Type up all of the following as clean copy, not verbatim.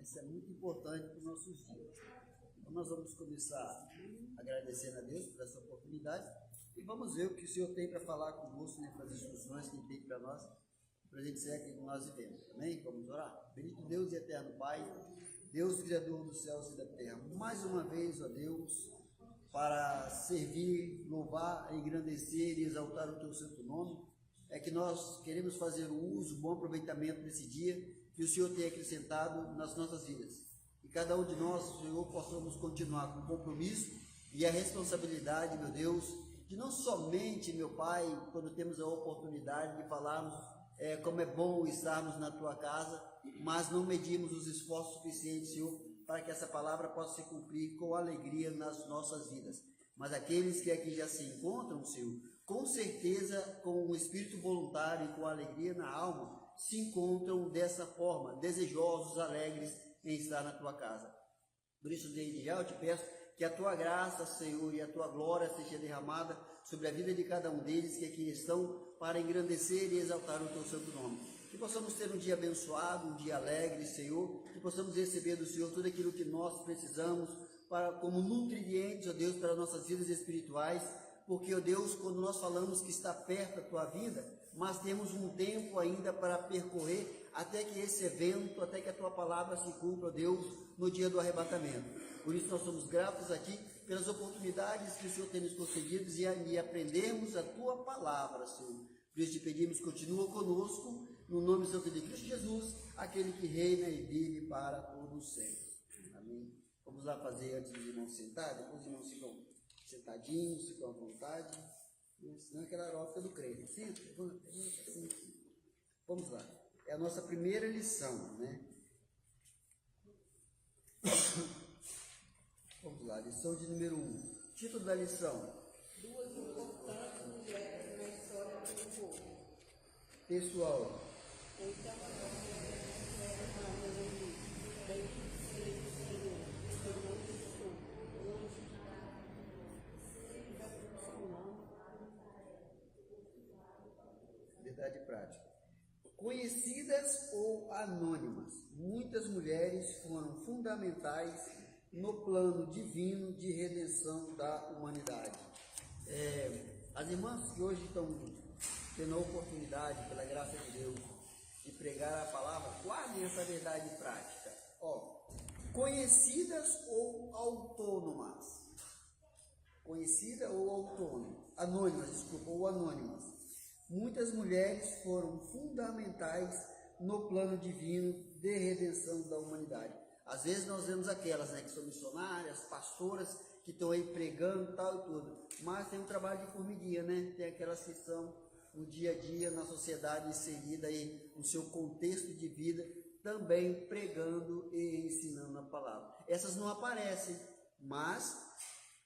Isso é muito importante para os nossos dias. Então nós vamos começar agradecendo a Deus por essa oportunidade e vamos ver o que o Senhor tem para falar conosco, né, para as instruções que Ele tem para nós, para a gente ser aquilo que nós vivemos. Amém? Vamos orar? Bendito Deus e eterno Pai, Deus Criador dos céus e da terra, mais uma vez, ó Deus, para servir, louvar, engrandecer e exaltar o Teu santo nome, é que nós queremos fazer o uso, o bom aproveitamento desse dia que o Senhor tem acrescentado nas nossas vidas. E cada um de nós, Senhor, possamos continuar com o compromisso e a responsabilidade, meu Deus, de não somente, meu Pai, quando temos a oportunidade de falarmos como é bom estarmos na Tua casa, mas não medimos os esforços suficientes, Senhor, para que essa palavra possa se cumprir com alegria nas nossas vidas. Mas aqueles que aqui já se encontram, Senhor, com certeza, com o espírito voluntário e com alegria na alma, se encontram dessa forma, desejosos, alegres em estar na Tua casa. Por isso, desde já eu te peço que a Tua graça, Senhor, e a Tua glória seja derramada sobre a vida de cada um deles que aqui estão para engrandecer e exaltar o Teu santo nome. Que possamos ter um dia abençoado, um dia alegre, Senhor, que possamos receber do Senhor tudo aquilo que nós precisamos para, como nutrientes, ó Deus, para nossas vidas espirituais, porque, ó Deus, quando nós falamos que está perto a Tua vida, mas temos um tempo ainda para percorrer até que esse evento, até que a Tua palavra se cumpra, ó Deus, no dia do arrebatamento. Por isso nós somos gratos aqui pelas oportunidades que o Senhor tem nos concedido e aprendermos a Tua palavra, Senhor. Por isso te pedimos, continua conosco, no nome santo de Cristo Jesus, aquele que reina e vive para todos sempre. Amém. Vamos lá fazer antes dos irmãos sentar, depois os irmãos ficam sentadinhos, ficam à vontade, senão aquela hora do crente. Senta, levanta, assim. Vamos lá. É a nossa primeira lição, né? Vamos lá, lição de número 1. Título da lição: Duas importantes mulheres na história do povo. Pessoal. Então a mulher era Noemi, bendito seja o Senhor, que não deixou hoje Verdade prática. Conhecidas ou anônimas, muitas mulheres foram fundamentais no plano divino de redenção da humanidade. As irmãs que hoje estão tendo a oportunidade, pela graça de Deus, de pregar a palavra, guardem essa verdade prática. Conhecidas ou autônomas. Conhecida ou autônoma. Anônimas, desculpa, ou anônimas. Muitas mulheres foram fundamentais no plano divino de redenção da humanidade. Às vezes nós vemos aquelas, né, que são missionárias, pastoras, que estão aí pregando tal e tudo, mas tem um trabalho de formiguinha, né? Tem aquelas que são no dia a dia, na sociedade inserida aí, no seu contexto de vida, também pregando e ensinando a palavra. Essas não aparecem, mas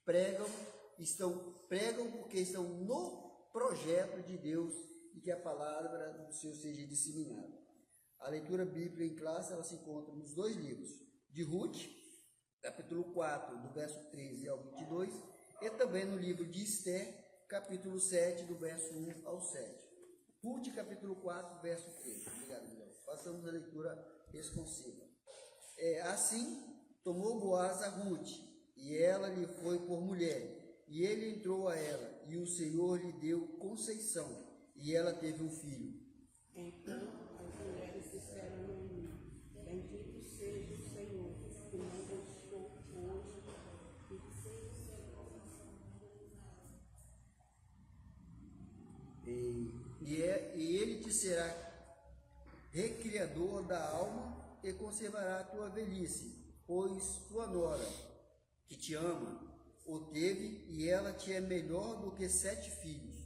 pregam porque estão no projeto de Deus e que a palavra do Senhor seja disseminada. A leitura bíblica em classe, ela se encontra nos dois livros, de Ruth, capítulo 4, do verso 13 ao 22, e também no livro de Esther, capítulo 7, do verso 1 ao 7. Ruth, capítulo 4, verso 13. Obrigado, Miguel. Passamos a leitura responsiva. Assim, tomou Boaz a Ruth, e ela lhe foi por mulher, e ele entrou a ela, e o Senhor lhe deu conceição, e ela teve um filho. Então as mulheres disseram a Noemi, bendito seja o Senhor, que não deixou hoje e ele te será recriador da alma e conservará a tua velhice, pois tua nora, que te ama, o teve, e ela te é melhor do que 7 filhos.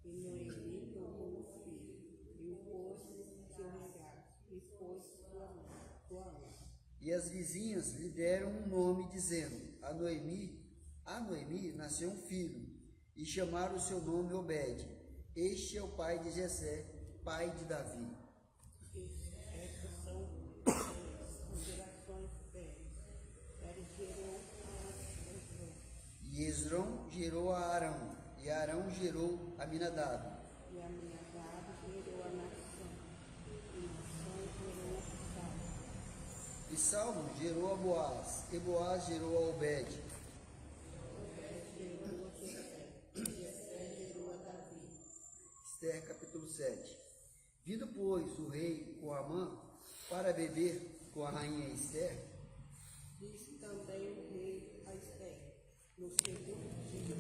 E Noemi tomou o filho, e o pôs no seu regaço, e pôs tua mão. E as vizinhas lhe deram um nome, dizendo: a Noemi nasceu um filho, e chamaram o seu nome Obed. Este é o pai de Jessé, pai de Davi. Estas são as gerações deles. Eles gerou a Esdrom. E Esdrom gerou a Arão, e Arão gerou a Aminadab. E Aminadab gerou a Nação, e Nação gerou a Sal. E E Salmo gerou a Boaz, e Boaz gerou a Obed. Esther, capítulo 7. Vindo, pois, o rei com Amã para beber com a rainha Esther, disse também o rei a Esther, no segundo dia,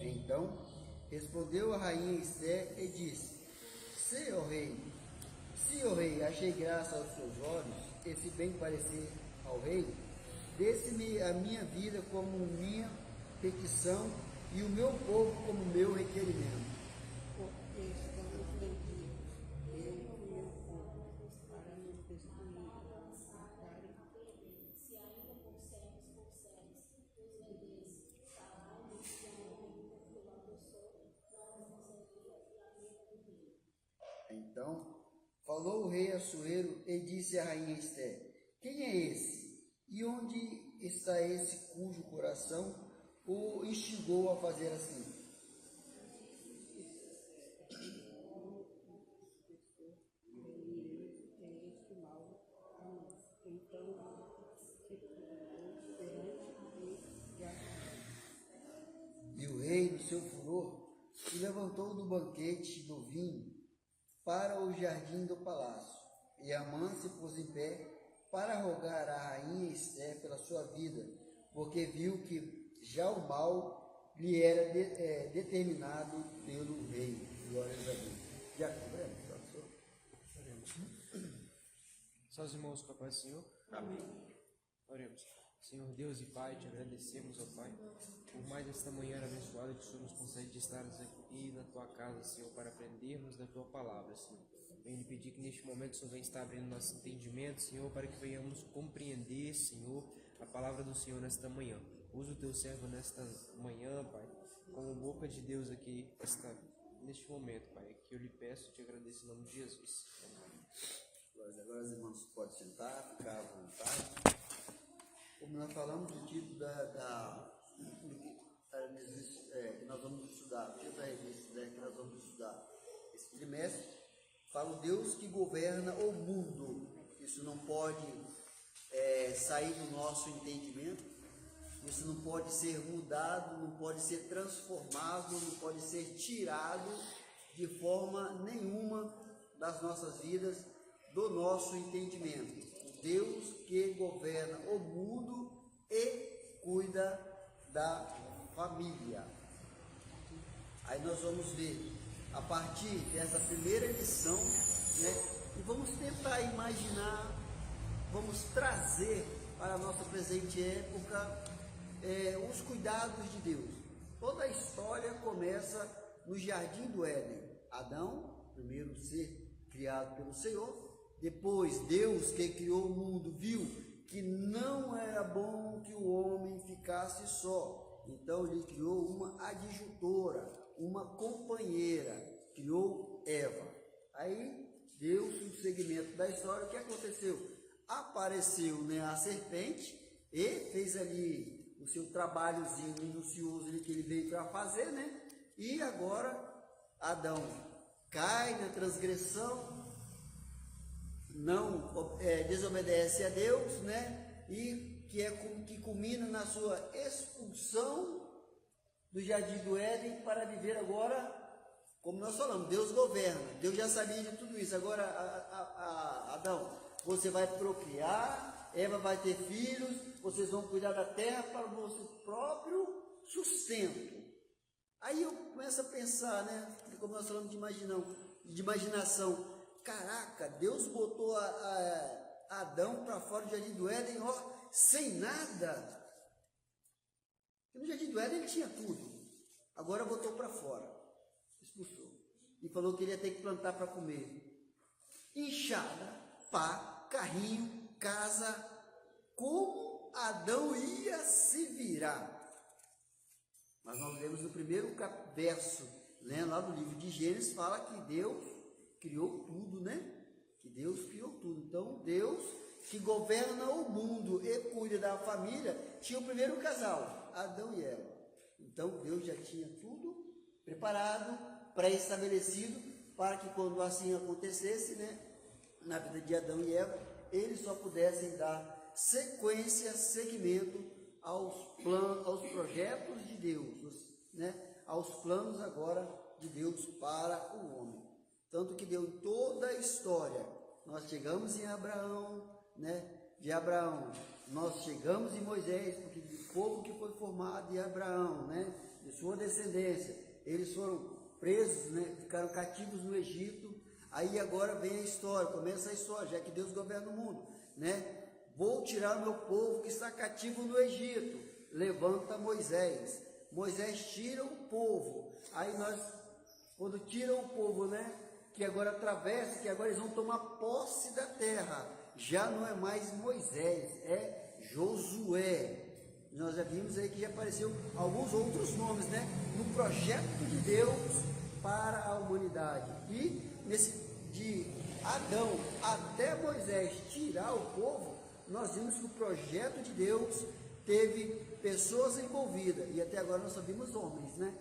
então respondeu a rainha Esther e disse: Se, ó rei, achei graça aos seus olhos, esse bem parecer ao rei, desse-me a minha vida como minha petição e o meu povo como meu requerimento. porque estamos vendidos, eu e meu povo, para nos destruir, matarem. Então falou o rei Assuero e disse à rainha Esther: Quem é esse? E onde está esse cujo coração o instigou a fazer assim? E o rei, no seu furor, se levantou do banquete do vinho para o jardim do palácio. E Amã se pôs em pé para rogar à rainha Esther pela sua vida, porque viu que já o mal lhe era determinado pelo rei. Glórias a Deus. Já cobramos, pastor? Só os irmãos com a paz do Senhor. Amém. Oremos. Senhor Deus e Pai, te agradecemos, ó Pai, por mais esta manhã abençoada que o Senhor nos concede de estarmos aqui na Tua casa, Senhor, para aprendermos da Tua palavra, Senhor. Venho lhe pedir que neste momento o Senhor venha estar abrindo nosso entendimento, Senhor, para que venhamos compreender, Senhor, a palavra do Senhor nesta manhã. Usa o Teu servo nesta manhã, Pai, como boca de Deus aqui, neste momento, Pai, que eu lhe peço e te agradeço em nome de Jesus. Agora os irmãos podem sentar, ficar à vontade. Como nós falamos, o título que nós vamos estudar, o título da revista que nós vamos estudar esse trimestre, fala o Deus que governa o mundo. Isso não pode sair do nosso entendimento, isso não pode ser mudado, não pode ser transformado, não pode ser tirado de forma nenhuma das nossas vidas, do nosso entendimento. Deus que governa o mundo e cuida da família. Aí nós vamos ver, a partir dessa primeira lição, né, e vamos tentar imaginar, vamos trazer para a nossa presente época os cuidados de Deus. Toda a história começa no Jardim do Éden. Adão, primeiro ser criado pelo Senhor. Depois, Deus, que criou o mundo, viu que não era bom que o homem ficasse só. Então, ele criou uma adjutora, uma companheira, criou Eva. Aí, Deus, no segmento da história, o que aconteceu? Apareceu, né, a serpente e fez ali o seu trabalhozinho minucioso que ele veio para fazer, né? E agora, Adão cai na transgressão, não desobedece a Deus, né? E que culmina na sua expulsão do Jardim do Éden para viver agora, como nós falamos, Deus governa. Deus já sabia de tudo isso. Agora, Adão, você vai procriar, Eva vai ter filhos, vocês vão cuidar da terra para o vosso próprio sustento. Aí eu começo a pensar, né? Como nós falamos de imaginação. Caraca, Deus botou Adão para fora do Jardim do Éden, ó, sem nada. No Jardim do Éden ele tinha tudo. Agora botou para fora, expulsou. E falou que ele ia ter que plantar para comer. Enxada, pá, carrinho, casa. Como Adão ia se virar? Mas nós vemos no primeiro verso, né, lá do livro de Gênesis, fala que Deus criou tudo, né? Que Deus criou tudo. Então, Deus, que governa o mundo e cuida da família, tinha o primeiro casal, Adão e Eva. Então Deus já tinha tudo preparado, pré-estabelecido, para que quando assim acontecesse, né, na vida de Adão e Eva, eles só pudessem dar sequência, seguimento aos planos, aos projetos de Deus, né, aos planos agora de Deus para o homem. Tanto que deu toda a história. Nós chegamos em Abraão, né, de Abraão, nós chegamos em Moisés, porque o povo que foi formado de Abraão, né, de sua descendência, eles foram presos, né, ficaram cativos no Egito. Aí agora vem a história, começa a história, já que Deus governa o mundo, né? Vou tirar meu povo que está cativo no Egito. Levanta Moisés. Moisés tira o povo. Aí nós, quando tira o povo, né, que agora atravessa, que agora eles vão tomar posse da terra, já não é mais Moisés, é Josué. Nós já vimos aí que já apareceu alguns outros nomes, né, no projeto de Deus para a humanidade. E de Adão até Moisés tirar o povo, nós vimos que o projeto de Deus teve pessoas envolvidas, e até agora nós só vimos homens, né?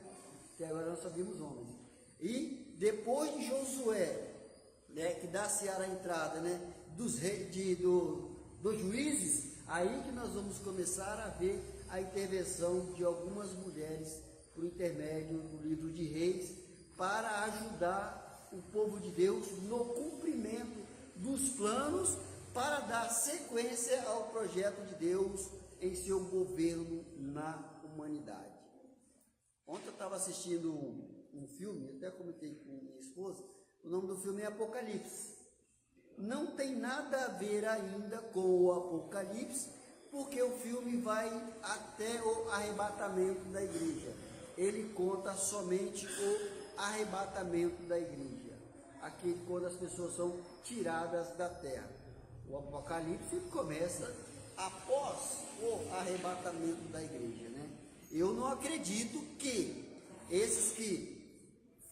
Até agora nós só vimos homens. E depois de Josué, né, que dá-se a entrada, né, dos juízes, aí que nós vamos começar a ver a intervenção de algumas mulheres por intermédio do livro de Reis, para ajudar o povo de Deus no cumprimento dos planos, para dar sequência ao projeto de Deus em seu governo na humanidade. Ontem eu estava assistindo um filme, até comentei com minha esposa, o nome do filme é Apocalipse. Não tem nada a ver ainda com o Apocalipse, porque o filme vai até o arrebatamento da igreja. Ele conta somente o arrebatamento da igreja, aqui quando as pessoas são tiradas da terra. O Apocalipse começa após o arrebatamento da igreja, né? Eu não acredito que esses que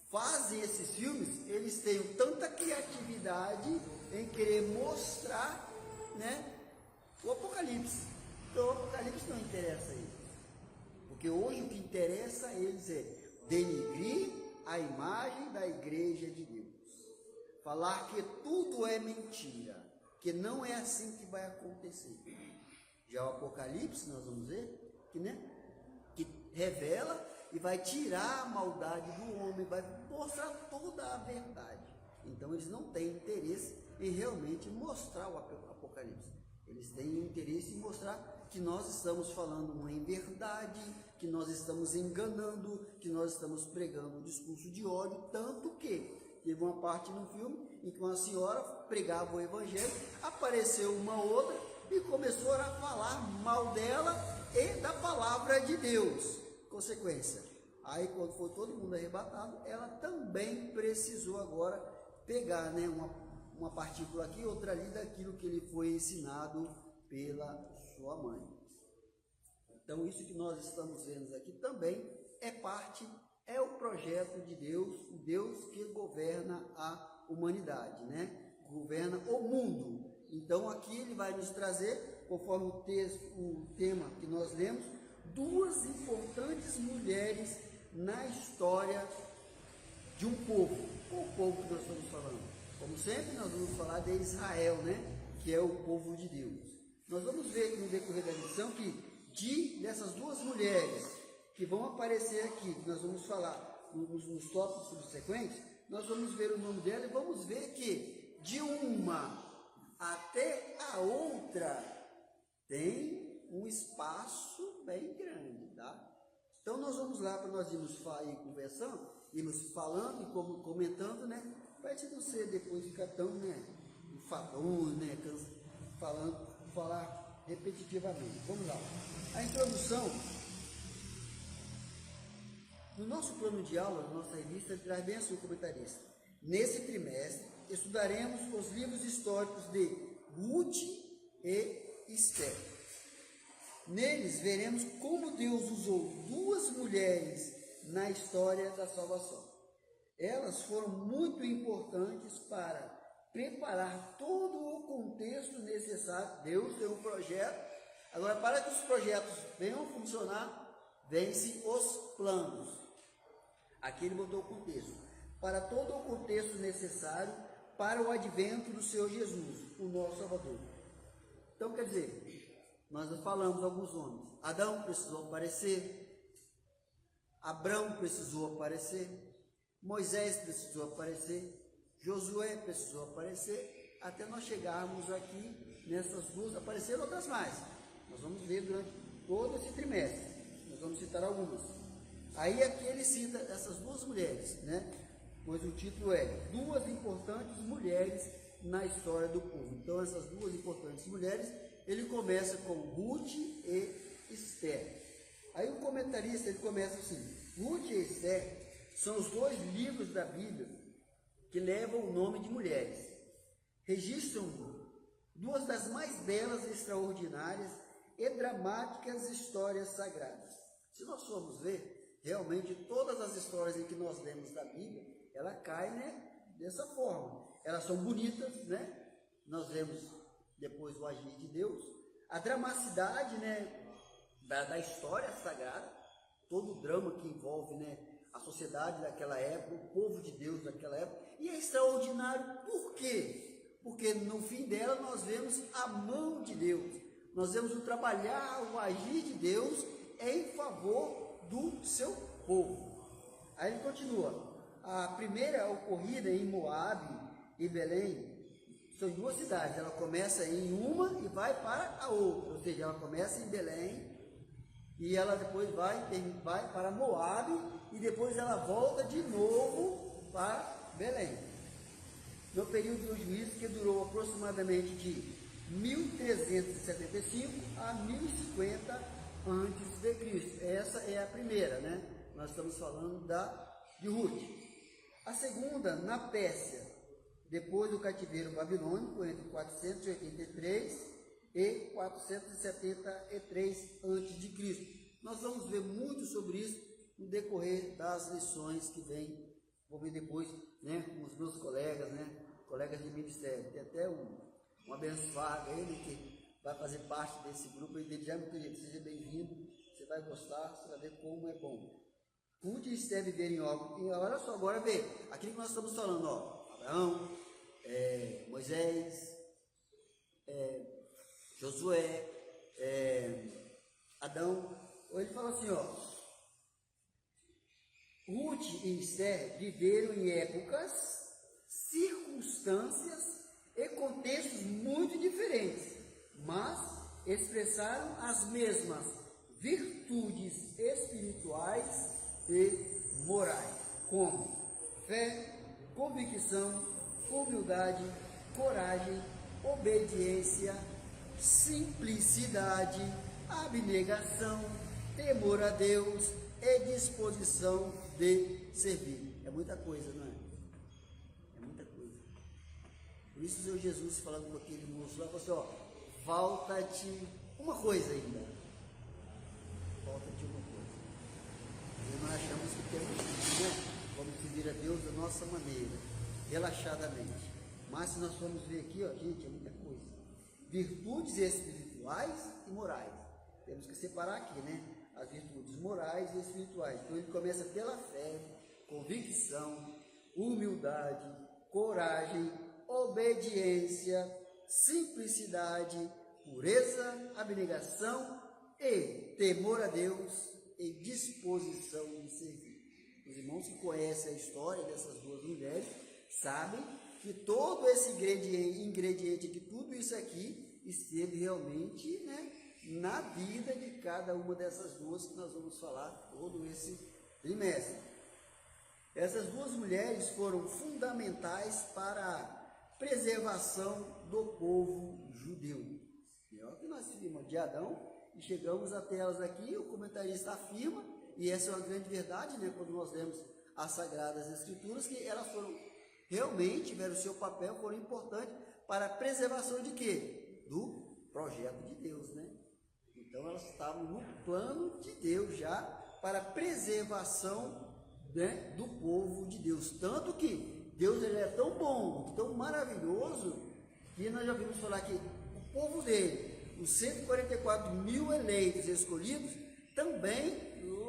fazem esses filmes, eles tenham tanta criatividade em querer mostrar, né, o Apocalipse. Então o Apocalipse não interessa a eles, porque hoje o que interessa a eles é denigrir a imagem da igreja de Deus, falar que tudo é mentira, que não é assim que vai acontecer. Já o Apocalipse, nós vamos ver, que revela e vai tirar a maldade do homem, vai mostrar toda a verdade. Então eles não têm interesse em realmente mostrar o Apocalipse. Eles têm interesse em mostrar que nós estamos falando uma inverdade, que nós estamos enganando, que nós estamos pregando um discurso de ódio, tanto que teve uma parte no filme em que uma senhora pregava o evangelho, apareceu uma outra e começou a falar mal dela e da palavra de Deus. Consequência, aí quando foi todo mundo arrebatado, ela também precisou agora pegar, né, uma partícula aqui, outra ali, daquilo que lhe foi ensinado pela sua mãe. Então isso que nós estamos vendo aqui também é o projeto de Deus, o Deus que governa a humanidade, né? Governa o mundo. Então aqui ele vai nos trazer, conforme o tema que nós lemos, duas importantes mulheres na história de um povo. Qual o povo que nós estamos falando? Como sempre, nós vamos falar de Israel, né? Que é o povo de Deus. Nós vamos ver no decorrer da lição que dessas duas mulheres que vão aparecer aqui, que nós vamos falar nos tópicos subsequentes, nós vamos ver o nome dela e vamos ver que de uma até a outra tem um espaço bem grande, tá? Então nós vamos lá para nós irmos conversando, irmos falando e comentando, né? Para a gente não ser depois ficar tão, né, enfadonho, né, falar repetitivamente. Vamos lá. A introdução, no nosso plano de aula, na nossa revista, traz bem assim o comentarista. Nesse trimestre, estudaremos os livros históricos de Ruth e Esther. Neles veremos como Deus usou duas mulheres na história da salvação. Elas foram muito importantes para preparar todo o contexto necessário. Deus tem um projeto. Agora, para que os projetos venham a funcionar, vence os planos. Aqui ele botou o contexto. Para todo o contexto necessário para o advento do Senhor Jesus, o nosso Salvador. Então, quer dizer, nós falamos alguns nomes. Adão precisou aparecer, Abrão precisou aparecer, Moisés precisou aparecer, Josué precisou aparecer, até nós chegarmos aqui nessas duas, apareceram outras mais. Nós vamos ver durante todo esse trimestre, nós vamos citar algumas. Aí aqui ele cita essas duas mulheres, né? Pois o título é Duas Importantes Mulheres na História do Povo. Então essas duas importantes mulheres, ele começa com Ruth e Esther. Aí o comentarista, ele começa assim: Ruth e Esther são os dois livros da Bíblia que levam o nome de mulheres. Registram duas das mais belas, extraordinárias e dramáticas histórias sagradas. Se nós formos ver, realmente todas as histórias em que nós lemos da Bíblia, ela cai, né, dessa forma. Elas são bonitas, né? Nós vemos depois o agir de Deus, a dramaticidade, né, da história sagrada, todo o drama que envolve, né, a sociedade daquela época, o povo de Deus daquela época, e é extraordinário. Por quê? Porque no fim dela nós vemos a mão de Deus, nós vemos o trabalhar, o agir de Deus em favor do seu povo. Aí ele continua: a primeira ocorrida em Moabe e Belém, são duas cidades, ela começa em uma e vai para a outra, ou seja, ela começa em Belém e ela depois vai para Moabe e depois ela volta de novo para Belém. No período do juízo, que durou aproximadamente de 1375 a 1050 a.C. Essa é a primeira, né? Nós estamos falando de Ruth. A segunda, na Pérsia, depois do cativeiro babilônico, entre 483 e 473 a.C. Nós vamos ver muito sobre isso no decorrer das lições que vem. Vou ver depois, né, com os meus colegas, né, colegas de ministério. Tem até um abençoado, ele que vai fazer parte desse grupo. Eu digo: já, meu querido, seja bem-vindo, você vai gostar, você vai ver como é bom. Ruth e Esther viverem em obra. E olha só, agora vê, aquilo que nós estamos falando, ó, Abraão, Moisés, Josué, Adão. Ele fala assim, ó: Ruth e Esther viveram em épocas, circunstâncias e contextos muito diferentes, mas expressaram as mesmas virtudes espirituais e morais, como fé, convicção, humildade, coragem, obediência, simplicidade, abnegação, temor a Deus e disposição de servir. É muita coisa, não é? É muita coisa. Por isso o Senhor Jesus, falando com aquele moço lá, falou assim: ó, falta-te uma coisa ainda. Falta-te uma coisa. E nós achamos que temos que, né? Vamos servir a Deus da nossa maneira, relaxadamente. Mas se nós formos ver aqui, ó, gente, é muita coisa. Virtudes espirituais e morais. Temos que separar aqui, né? As virtudes morais e espirituais. Então ele começa pela fé, convicção, humildade, coragem, obediência, simplicidade, pureza, abnegação e temor a Deus e disposição de servir. Os irmãos que conhecem a história dessas duas mulheres sabem que todo esse ingrediente, que tudo isso aqui esteve realmente, né, na vida de cada uma dessas duas que nós vamos falar todo esse trimestre. Essas duas mulheres foram fundamentais para a preservação do povo judeu. É o que nós vimos de Adão e chegamos até elas aqui. O comentarista afirma, e essa é uma grande verdade, né, quando nós lemos as Sagradas Escrituras, que elas foram realmente, tiveram o seu papel, foram importantes para a preservação de quê? Do projeto de Deus, né? Então elas estavam no plano de Deus já para a preservação, né, do povo de Deus. Tanto que Deus, ele é tão bom, tão maravilhoso, que nós já vimos falar que o povo dele, os 144 mil eleitos e escolhidos, também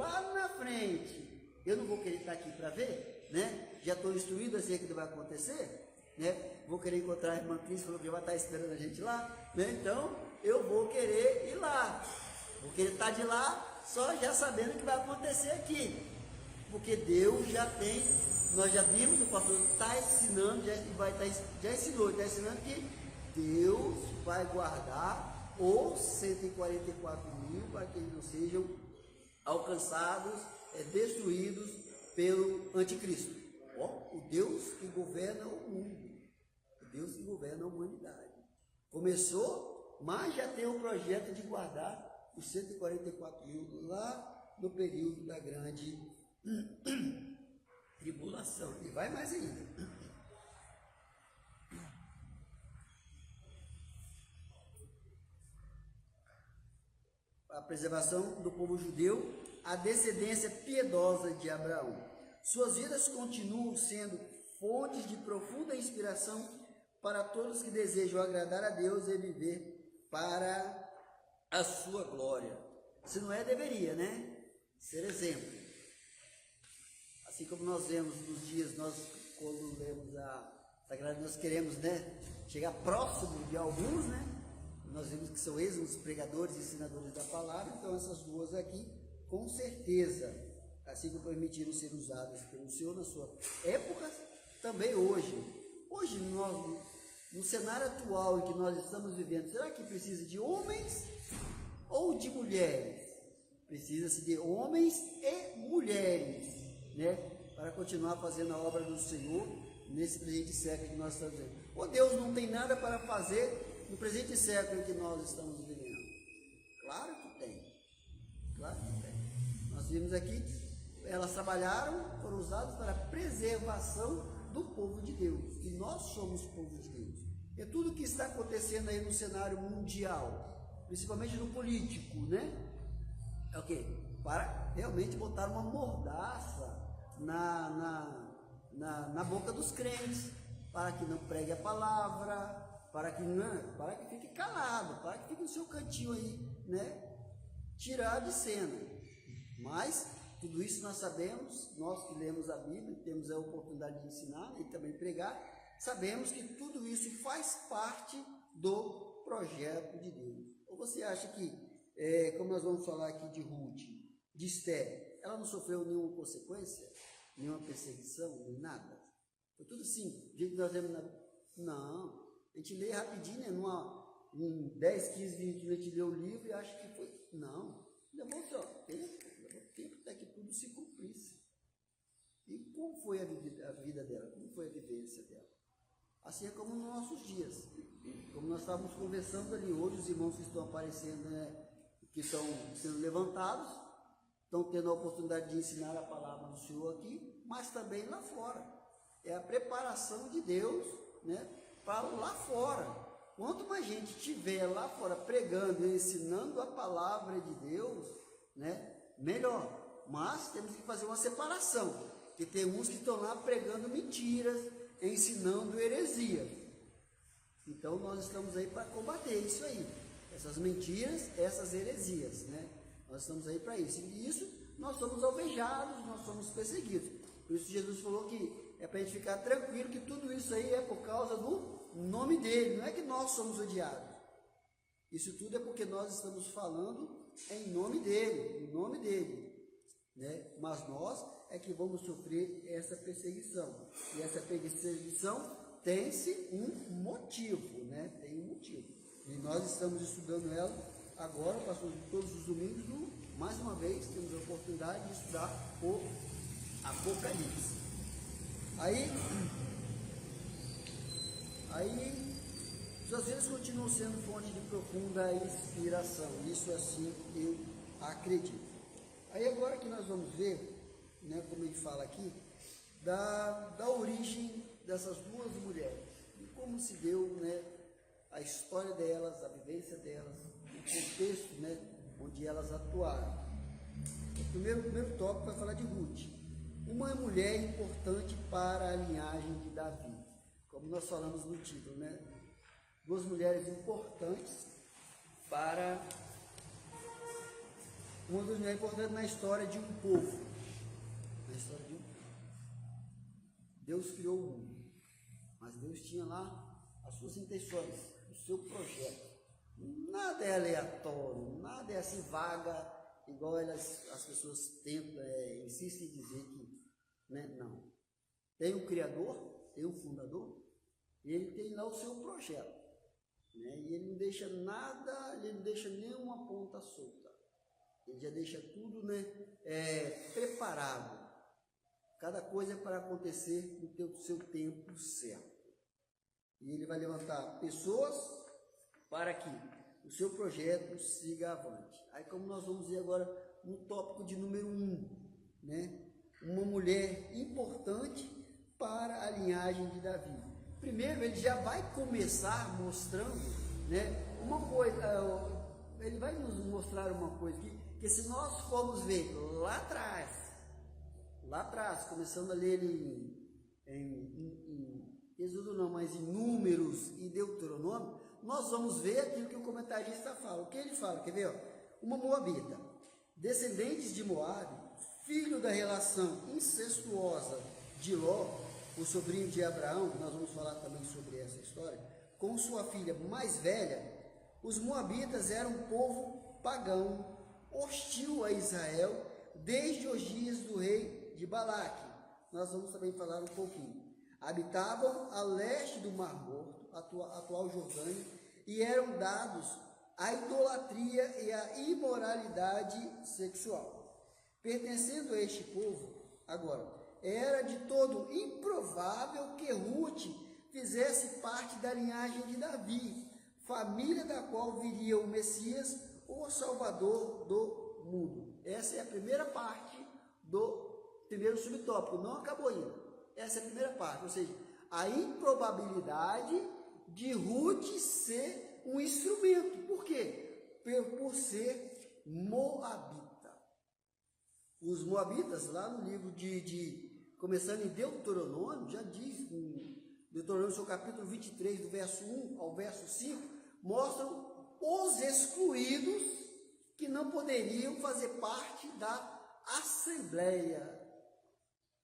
lá na frente, eu não vou querer estar aqui para ver, né? Já estou instruído acerca do que vai acontecer, né? Vou querer encontrar a irmã Cris, falou que vai estar esperando a gente lá, né? Então, eu vou querer ir lá. Vou querer estar de lá, só já sabendo o que vai acontecer aqui. Porque Deus já tem, nós já vimos, o pastor está ensinando, já ensinou, está ensinando que Deus vai guardar os 144 mil para que eles não sejam alcançados, destruídos pelo anticristo. Ó, o Deus que governa o mundo, o Deus que governa a humanidade. Começou, mas já tem o projeto de guardar os 144 mil lá no período da grande tribulação. E vai mais ainda. A preservação do povo judeu, a descendência piedosa de Abraão. Suas vidas continuam sendo fontes de profunda inspiração para todos que desejam agradar a Deus e viver para a sua glória. Se não é, deveria, né? Ser exemplo. Assim como nós vemos nos dias, nós quando lemos a Sagrada, nós queremos, né, chegar próximo de alguns, né? Nós vemos que são eles os pregadores e ensinadores da palavra, então essas duas aqui, com certeza, assim como permitiram ser usadas pelo Senhor na sua época, também hoje. Hoje, nós, no cenário atual em que nós estamos vivendo, será que precisa de homens ou de mulheres? Precisa-se de homens e mulheres, né, para continuar fazendo a obra do Senhor nesse presente século que nós estamos vivendo. Ou Deus não tem nada para fazer no presente século em que nós estamos vivendo? Claro que tem. Claro que tem. Nós vimos aqui, elas trabalharam, foram usadas para a preservação do povo de Deus. E nós somos povo de Deus. E tudo que está acontecendo aí no cenário mundial, principalmente no político, né? É o quê? Para realmente botar uma mordaça na boca dos crentes, para que não pregue a palavra, para que fique calado, para que fique no seu cantinho aí, né? Tirar de cena. Mas tudo isso nós sabemos, nós que lemos a Bíblia, temos a oportunidade de ensinar e também pregar, sabemos que tudo isso faz parte do projeto de Deus. Ou você acha que, como nós vamos falar aqui de Ruth, de Esther, ela não sofreu nenhuma consequência, nenhuma perseguição, nem nada? Foi tudo assim, do jeito que nós vemos na... Não. A gente lê rapidinho, né? Em 10, 15, 20 minutos, a gente lê o livro e acha que foi... Não, levou tempo até que tudo se cumprisse. E como foi a vida dela? Como foi a vivência dela? Assim é como nos nossos dias. Como nós estávamos conversando ali hoje, os irmãos que estão aparecendo, né, que estão sendo levantados, estão tendo a oportunidade de ensinar a palavra do Senhor aqui, mas também lá fora. É a preparação de Deus, né, para lá fora. Quanto mais gente estiver lá fora pregando e ensinando a palavra de Deus, né, melhor. Mas temos que fazer uma separação, porque tem uns que estão lá pregando mentiras, ensinando heresia. Então nós estamos aí para combater isso aí, essas mentiras, essas heresias, né? Nós estamos aí para isso. E isso nós somos alvejados, nós somos perseguidos. Por isso Jesus falou que é para a gente ficar tranquilo que tudo isso aí é por causa do nome dele, não é que nós somos odiados. Isso tudo é porque nós estamos falando em nome dele, né? Mas nós é que vamos sofrer essa perseguição. E essa perseguição tem-se um motivo, né? Tem um motivo. E nós estamos estudando ela agora, passando todos os domingos, mais uma vez, temos a oportunidade de estudar o Apocalipse. Aí suas vidas continuam sendo fonte de profunda inspiração. Isso assim eu acredito. Aí agora que nós vamos ver, né, como ele fala aqui, da origem dessas duas mulheres. E como se deu, né, a história delas, a vivência delas, o contexto, né, onde elas atuaram. O primeiro tópico vai falar de Ruth. Uma mulher importante para a linhagem de Davi. Como nós falamos no título, né? Duas mulheres importantes para uma das mulheres importantes na história de um povo. Na história de um povo. Deus criou o mundo, mas Deus tinha lá as suas intenções, o seu projeto. Nada é aleatório, nada é assim vaga, igual as pessoas tentam, insistem em dizer que, né? Não. Tem um Criador, tem um Fundador, e ele tem lá o seu projeto. Né? E ele não deixa nada, ele não deixa nenhuma ponta solta. Ele já deixa tudo, né, preparado. Cada coisa é para acontecer no seu tempo certo. E ele vai levantar pessoas para que o seu projeto siga avante. Aí, como nós vamos ver agora no tópico de número 1, né? Uma mulher importante para a linhagem de Davi. Primeiro, ele já vai começar mostrando, né, uma coisa, ele vai nos mostrar uma coisa que se nós formos ver lá atrás, começando a ler em Êxodo não, mas em Números e Deuteronômio, nós vamos ver aquilo que o comentarista fala. O que ele fala? Quer ver? Ó? Uma moabita, descendentes de Moabe, filho da relação incestuosa de Ló, o sobrinho de Abraão, nós vamos falar também sobre essa história, com sua filha mais velha. Os moabitas eram um povo pagão, hostil a Israel, desde os dias do rei de Balaque. Nós vamos também falar um pouquinho. Habitavam a leste do Mar Morto, atual Jordânia, e eram dados à idolatria e à imoralidade sexual. Pertencendo a este povo, agora, era de todo improvável que Ruth fizesse parte da linhagem de Davi, família da qual viria o Messias, o Salvador do mundo. Essa é a primeira parte do primeiro subtópico, não acabou ainda. Essa é a primeira parte, ou seja, a improbabilidade de Ruth ser um instrumento. Por quê? Por ser moabita. Os moabitas, lá no livro começando em Deuteronômio, já diz, em Deuteronômio, seu capítulo 23, do verso 1 ao verso 5, mostram os excluídos que não poderiam fazer parte da Assembleia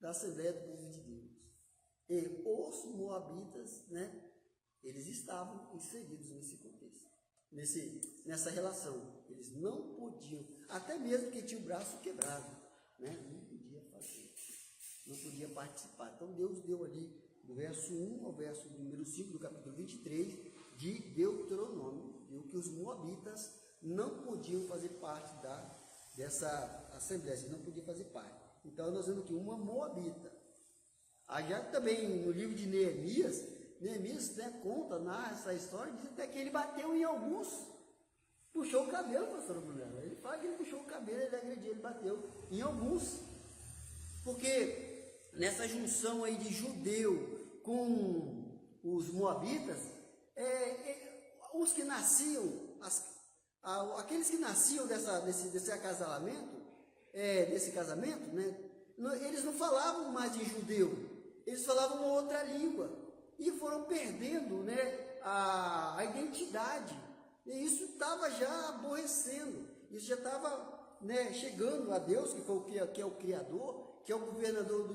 do povo de Deus. E os moabitas, né, eles estavam inseridos nesse contexto, nessa relação. Eles não podiam, até mesmo que tinha o braço quebrado, né, não podia fazer, não podia participar. Então Deus deu ali, do verso 1 ao verso número 5 do capítulo 23 de Deuteronômio, viu que os moabitas não podiam fazer parte dessa assembleia, eles não podiam fazer parte. Então nós vemos aqui uma moabita. Já também no livro de Neemias, né, conta, narra essa história, diz até que ele bateu em alguns, puxou o cabelo, pastor Brunella. Ele fala que ele puxou o cabelo, ele agrediu, ele bateu em alguns. Porque nessa junção aí de judeu com os moabitas, os que nasciam, aqueles que nasciam desse acasalamento, desse casamento, né, eles não falavam mais em judeu, eles falavam uma outra língua e foram perdendo, né, a identidade. E isso estava já aborrecendo, isso já estava, né, chegando a Deus, que é o Criador, que é o governador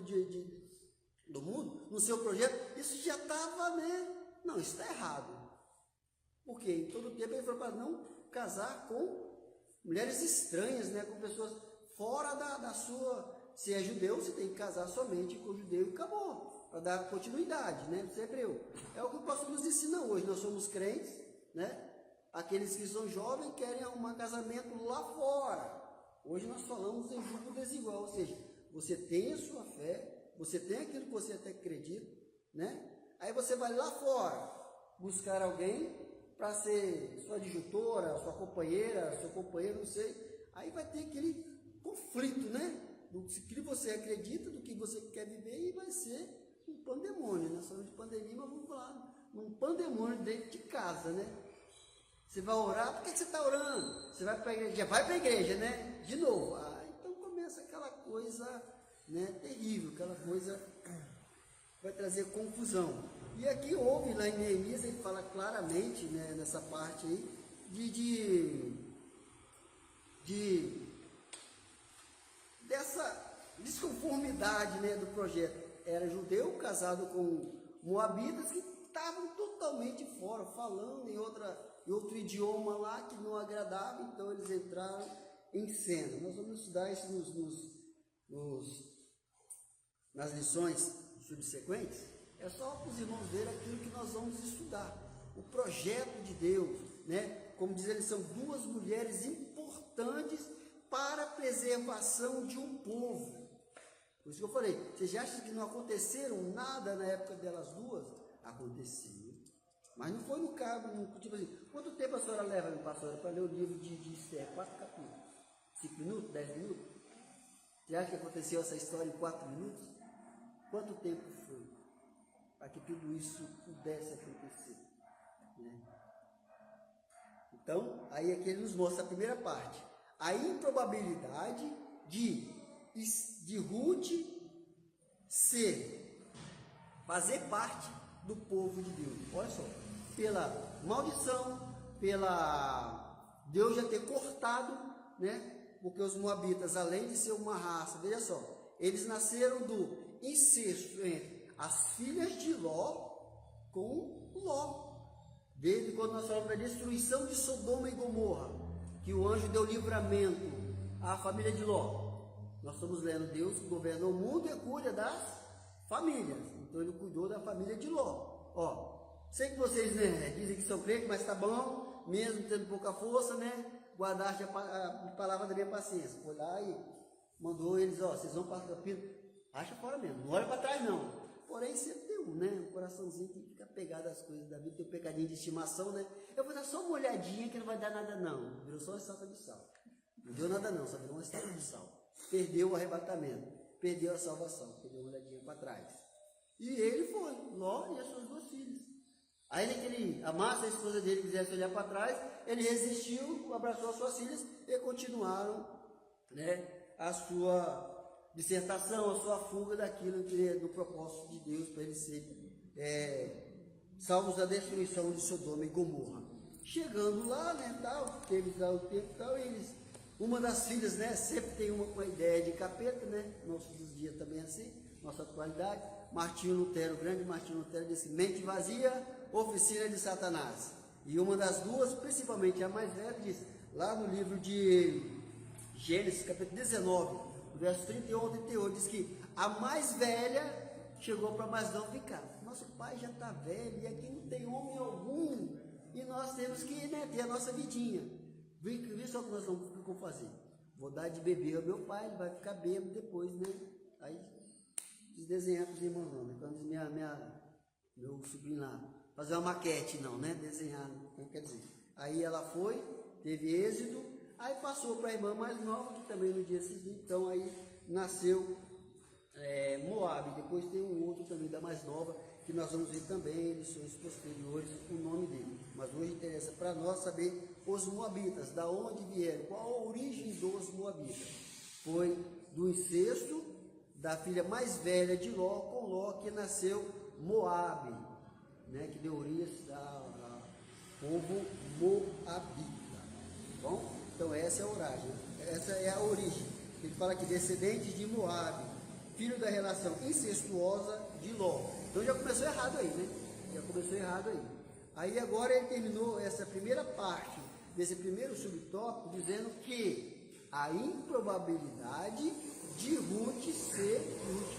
do mundo, no seu projeto. Isso já estava, né, não, isso está errado. Porque em todo tempo ele falou para não casar com mulheres estranhas, né, com pessoas fora da sua. Se é judeu, você tem que casar somente com o judeu e acabou, para dar continuidade, né? Você é hebreu. É o que o pastor nos ensina hoje. Nós somos crentes, né? Aqueles que são jovens querem arrumar casamento lá fora. Hoje nós falamos em julgo desigual, ou seja, você tem a sua fé, você tem aquilo que você até acredita, né? Aí você vai lá fora buscar alguém para ser sua adjutora, sua companheira, seu companheiro, não sei. Aí vai ter aquele conflito, né? Do que você acredita, do que você quer viver, e vai ser um pandemônio. Nós falamos de pandemia, mas vamos falar num pandemônio dentro de casa, né? Você vai orar, por que você está orando? Você vai para a igreja, já vai para a igreja, né? De novo. Então começa aquela coisa, né, terrível, aquela coisa vai trazer confusão. E aqui houve, lá em Neemias, ele fala claramente, né, nessa parte aí, dessa desconformidade, né, do projeto. Era judeu casado com moabitas que estavam totalmente fora, falando em outro idioma lá que não agradava, então eles entraram em cena. Nós vamos estudar isso nas lições subsequentes. É só para os irmãos verem aquilo que nós vamos estudar. O projeto de Deus, né? Como diz, eles são duas mulheres importantes para a preservação de um povo. Por isso que eu falei, vocês acham que não aconteceram nada na época delas duas? Aconteceu. Mas não foi no caso, tipo assim, quanto tempo a senhora leva, pastora, para ler o livro de Esther? 4 capítulos? 5 minutos? 10 minutos? Você acha que aconteceu essa história em 4 minutos? Quanto tempo foi para que tudo isso pudesse acontecer? Né? Então, aí aqui ele nos mostra a primeira parte. A improbabilidade de Ruth fazer parte do povo de Deus. Olha só, pela maldição, pela Deus já ter cortado, né? Porque os moabitas, além de ser uma raça, veja só, eles nasceram do incesto entre as filhas de Ló com Ló. Desde quando nós falamos da destruição de Sodoma e Gomorra, que o anjo deu livramento à família de Ló. Nós estamos lendo Deus que governa o mundo e cuida das famílias. Então ele cuidou da família de Ló. Ó, sei que vocês, né, dizem que são crentes, mas tá bom, mesmo tendo pouca força, né? Guardaste a palavra da minha paciência. Foi lá e mandou eles, ó, vocês vão para o capítulo, acha fora mesmo, não olha para trás não. Porém, sempre tem né? Um coraçãozinho que fica pegado às coisas da vida, tem um pecadinho de estimação, né? Eu vou dar só uma olhadinha que não vai dar nada não. Virou só uma estátua de sal. Não deu nada não, só virou uma estátua de sal. Perdeu o arrebatamento, perdeu a salvação, perdeu uma olhadinha para trás. E ele foi, Ló e as suas duas filhas. Ainda que ele amasse a esposa dele, quisesse olhar para trás, ele resistiu, abraçou as suas filhas e continuaram, né, a sua dissertação, a sua fuga daquilo que é do propósito de Deus para eles serem salvos da destruição de Sodoma e Gomorra. Chegando lá, né, tal, teve lá o tempo tal, eles, uma das filhas, né, sempre tem uma ideia de capeta, né, nossos dias também assim, nossa atualidade. Martinho Lutero, o grande Martinho Lutero, disse: mente vazia, oficina de Satanás. E uma das duas, principalmente a mais velha, diz, lá no livro de Gênesis, capítulo 19, verso 31 e 38, diz que a mais velha chegou para a mais nova ficar. Nosso pai já está velho e aqui não tem homem algum, e nós temos que, né, ter a nossa vidinha. Vê só o que nós vamos fazer. Vou dar de beber ao meu pai, ele vai ficar bêbado depois, né? Aí desenhar para os irmãos, não, né? Quando meu sobrinho lá, fazer uma maquete, não, né? Desenhar, não quer dizer. Aí ela foi, teve êxito, aí passou para a irmã mais nova, que também no dia seguinte, então aí nasceu Moabe. Depois tem um outro também da mais nova, que nós vamos ver também em lições posteriores o nome dele. Mas hoje interessa para nós saber os moabitas, da onde vieram, qual a origem dos moabitas. Foi do incesto da filha mais velha de Ló, com Ló, que nasceu Moabe, né, que deu origem ao povo moabita. Bom, então essa é a origem, essa é a origem. Ele fala que descendentes de Moabe, filho da relação incestuosa de Ló. Então já começou errado aí, né? Já começou errado aí. Aí agora ele terminou essa primeira parte desse primeiro subtópico dizendo que a improbabilidade de Ruth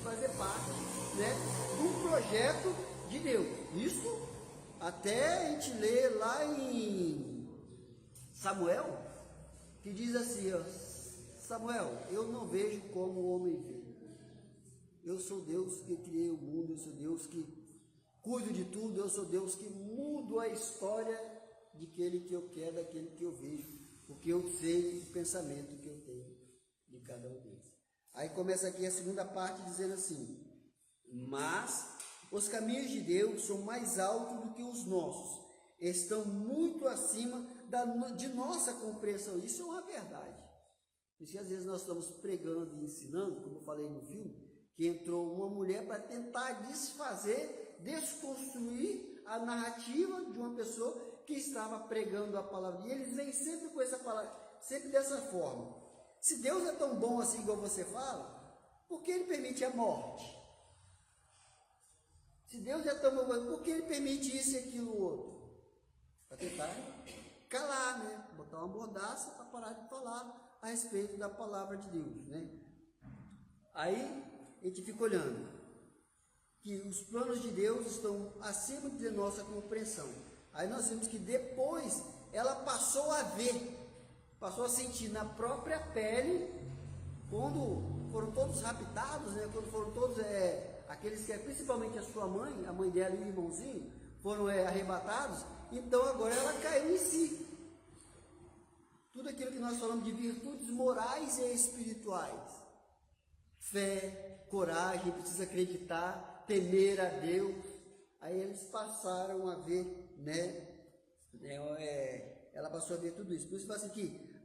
fazer parte, né, do projeto de Deus. Isso até a gente lê lá em Samuel, que diz assim, ó, Samuel, eu não vejo como o homem vê. Eu sou Deus que criei o mundo, eu sou Deus que cuido de tudo, eu sou Deus que mudo a história daquele que eu quero, daquele que eu vejo, porque eu sei o pensamento que eu tenho de cada um deles. Aí começa aqui a segunda parte dizendo assim: mas os caminhos de Deus são mais altos do que os nossos, estão muito acima de nossa compreensão. Isso é uma verdade. Por isso que às vezes nós estamos pregando e ensinando, como eu falei no filme, que entrou uma mulher para tentar desconstruir a narrativa de uma pessoa que estava pregando a palavra. E eles vêm sempre com essa palavra, sempre dessa forma. Se Deus é tão bom assim igual você fala, por que Ele permite a morte? Se Deus é tão bom, por que Ele permite isso e aquilo outro? Para tentar calar, né? Botar uma mordaça para parar de falar a respeito da palavra de Deus, né? Aí a gente fica olhando que os planos de Deus estão acima de nossa compreensão. Aí nós vemos que depois ela passou a ver, passou a sentir na própria pele, quando foram todos raptados, né? Quando foram todos aqueles que, principalmente a sua mãe, a mãe dela e o irmãozinho, foram arrebatados. Então agora ela caiu em si. Tudo aquilo que nós falamos de virtudes morais e espirituais. Fé, coragem, precisa acreditar, temer a Deus. Aí eles passaram a ver, né? Ela passou a ver tudo isso. Por isso fala assim que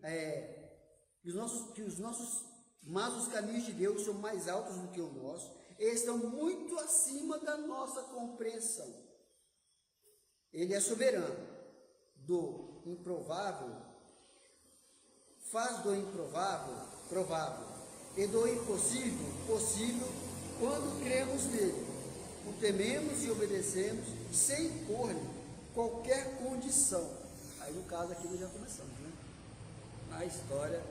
mas os caminhos de Deus são mais altos do que o nosso. Eles estão muito acima da nossa compreensão. Ele é soberano. Do improvável, faz do improvável provável, e do impossível possível, quando cremos nele. O tememos e obedecemos sem impor-lhe qualquer condição. Aí no caso aqui nós já começamos, né? A história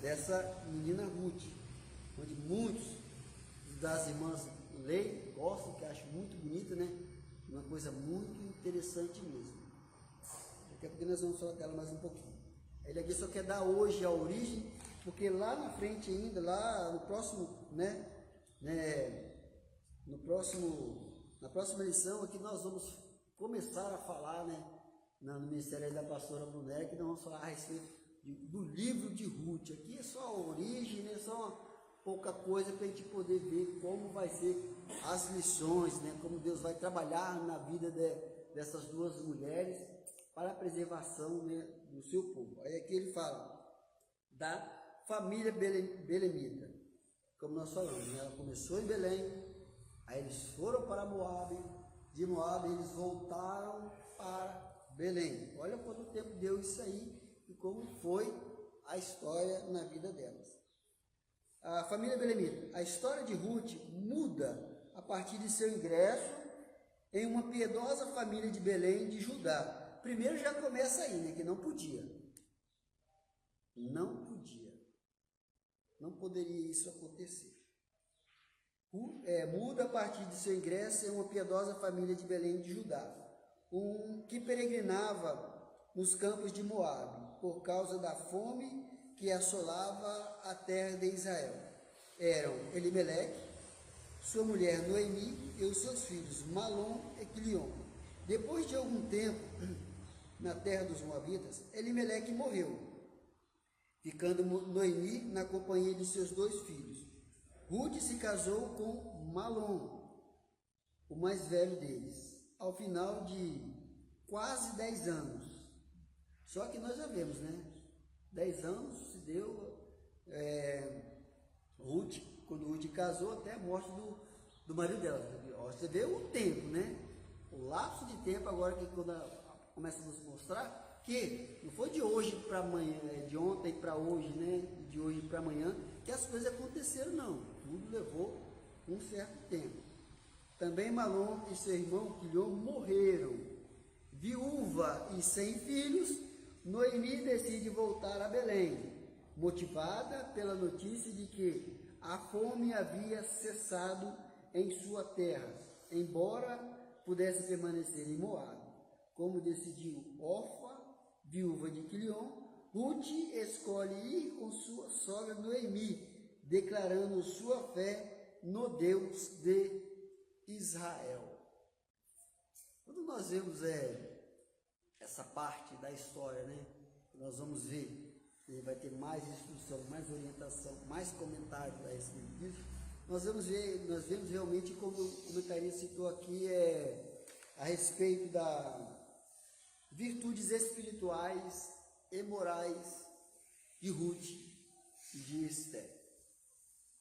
dessa menina Ruth, onde muitos das irmãs leem, gostam, que acham muito bonita, né? Uma coisa muito interessante mesmo. Daqui a pouco nós vamos falar dela mais um pouquinho. Ele aqui só quer dar hoje a origem, porque lá na frente ainda, lá no próximo, na próxima lição aqui nós vamos começar a falar, né, no ministério da pastora Brunera, que nós vamos falar a respeito do livro de Ruth. Aqui é só a origem, né, só uma pouca coisa para a gente poder ver como vai ser as lições, né, como Deus vai trabalhar na vida dessas duas mulheres para a preservação, né, do seu povo. Aí aqui ele fala da família belemita, como nós falamos, né? Ela começou em Belém, aí eles foram para Moabe, de Moabe eles voltaram para Belém. Olha quanto tempo deu isso aí e como foi a história na vida delas. A família belemita, a história de Ruth muda a partir de seu ingresso em uma piedosa família de Belém de Judá. Primeiro já começa aí, né, que não podia. Não podia. Não poderia isso acontecer. Muda a partir de seu ingresso em uma piedosa família de Belém de Judá, que peregrinava nos campos de Moabe, por causa da fome que assolava a terra de Israel. Eram Elimeleque, sua mulher Noemi e os seus filhos Malom e Quilion. Depois de algum tempo, na terra dos Moabitas, Elimeleque morreu, ficando Noemi na companhia de seus 2 filhos. Ruth se casou com Malom, o mais velho deles, ao final de quase 10 anos. Só que nós já vemos, né? 10 anos se deu Ruth, quando Ruth casou, até a morte do marido dela. Você vê o tempo, né? O lapso de tempo agora que quando começa a nos mostrar que não foi de hoje para amanhã, de ontem para hoje, né? De hoje para amanhã, que as coisas aconteceram, não. Tudo levou um certo tempo. Também Malom e seu irmão Quilion morreram. Viúva e sem filhos, Noemi decide voltar a Belém, motivada pela notícia de que a fome havia cessado em sua terra, embora pudesse permanecer em Moabe. Como decidiu Orfa, viúva de Quilion, Ruth escolhe ir com sua sogra Noemi, declarando sua fé no Deus de Israel. Quando nós vemos essa parte da história, né, nós vamos ver, e vai ter mais instrução, mais orientação, mais comentários a respeito disso, nós vemos realmente, como o comentarista citou aqui, a respeito da virtudes espirituais e morais de Ruth e de Esther.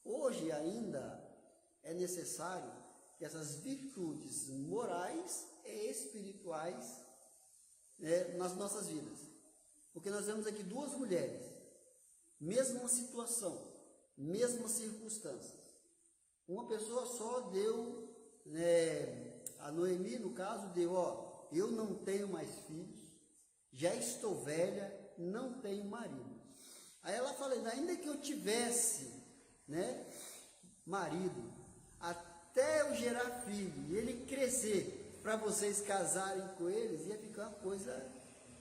Hoje ainda é necessário que essas virtudes morais e espirituais, né, nas nossas vidas. Porque nós vemos aqui 2 mulheres. mesma situação, mesma circunstância. Uma pessoa só deu, a Noemi, no caso, deu, eu não tenho mais filhos, já estou velha, não tenho marido. Aí ela fala, ainda que eu tivesse, marido, até eu gerar filho e ele crescer para vocês casarem com eles, ia ficar uma coisa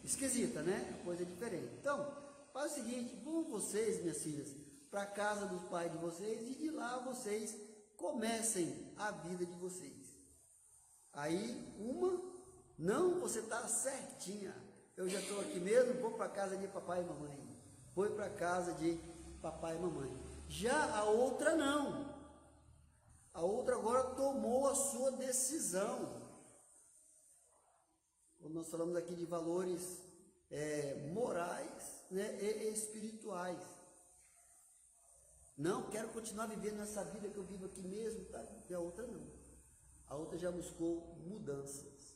esquisita, uma coisa diferente. Então, faz o seguinte, vão vocês, minhas filhas, para a casa do pai de vocês e de lá vocês comecem a vida de vocês. Aí, não, você está certinha, eu já estou aqui mesmo, vou para a casa de papai e mamãe. Foi para a casa de papai e mamãe. Já a outra não. A outra agora tomou a sua decisão. Quando nós falamos aqui de valores morais e espirituais. Não, quero continuar vivendo nessa vida que eu vivo aqui mesmo, tá? E a outra não. A outra já buscou mudanças.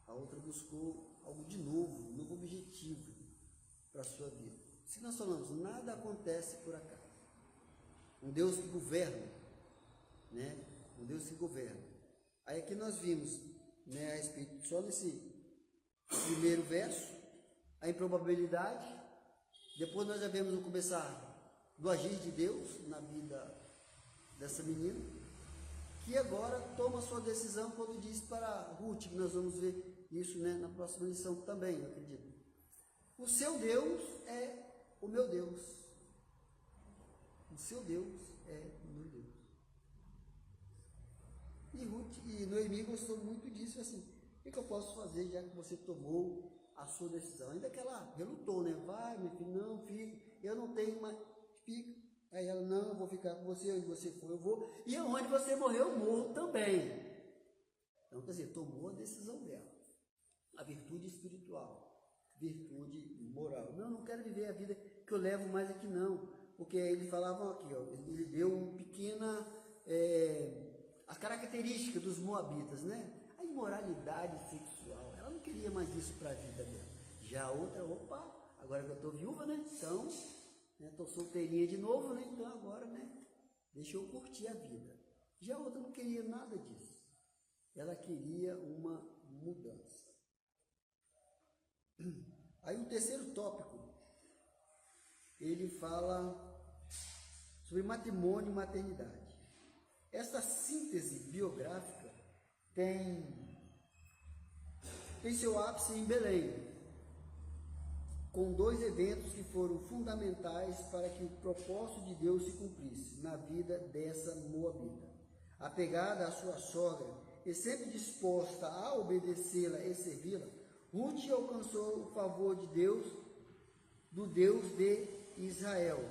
A outra buscou algo de novo, um novo objetivo para a sua vida. Se nós falamos, nada acontece por acaso. Um Deus que governa, um Deus que governa. Aí aqui nós vimos, a respeito, só nesse primeiro verso, a improbabilidade. Depois nós já vemos no começar do agir de Deus na vida dessa menina, que agora toma sua decisão quando diz para Ruth, que nós vamos ver isso na próxima lição também, eu acredito. O seu Deus é o meu Deus. O seu Deus é o meu Deus. E Ruth e Noemi gostou muito disso, assim, o que eu posso fazer já que você tomou a sua decisão? Ainda que ela relutou, vai, meu filho, não, filho, eu não tenho mais, fica. Aí ela, não, eu vou ficar com você, onde você for, eu vou, e onde você morreu, eu morro também. Então, quer dizer, tomou a decisão dela, a virtude espiritual, virtude moral. Não quero viver a vida que eu levo mais aqui não, porque eles falavam aqui, ele deu uma pequena, a característica dos moabitas, a imoralidade sexual, ela não queria mais isso para a vida dela. Já a outra, agora que eu estou viúva, então, estou solteirinha de novo, então agora, deixa eu curtir a vida. Já a outra não queria nada disso, ela queria uma mudança. Aí o terceiro tópico, ele fala sobre matrimônio e maternidade. Essa síntese biográfica tem seu ápice em Belém, com 2 eventos que foram fundamentais para que o propósito de Deus se cumprisse na vida dessa moabita. Apegada à sua sogra e sempre disposta a obedecê-la e servi-la, Ruth alcançou o favor de Deus, do Deus de Israel,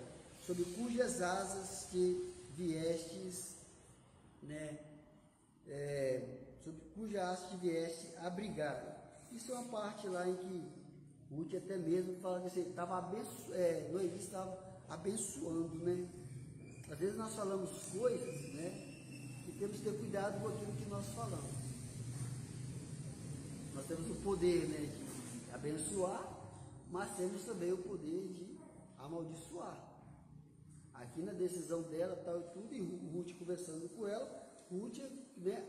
sob cujas asas que viestes, sob cuja asa que vieste abrigar. Isso é uma parte lá em que Ruth até mesmo fala que você estava Noemi estava abençoando, Às vezes nós falamos coisas, e temos que ter cuidado com aquilo que nós falamos. Nós temos o poder, de abençoar, mas temos também o poder de amaldiçoar. Aqui na decisão dela, tal e tudo, e Ruth conversando com ela, Ruth,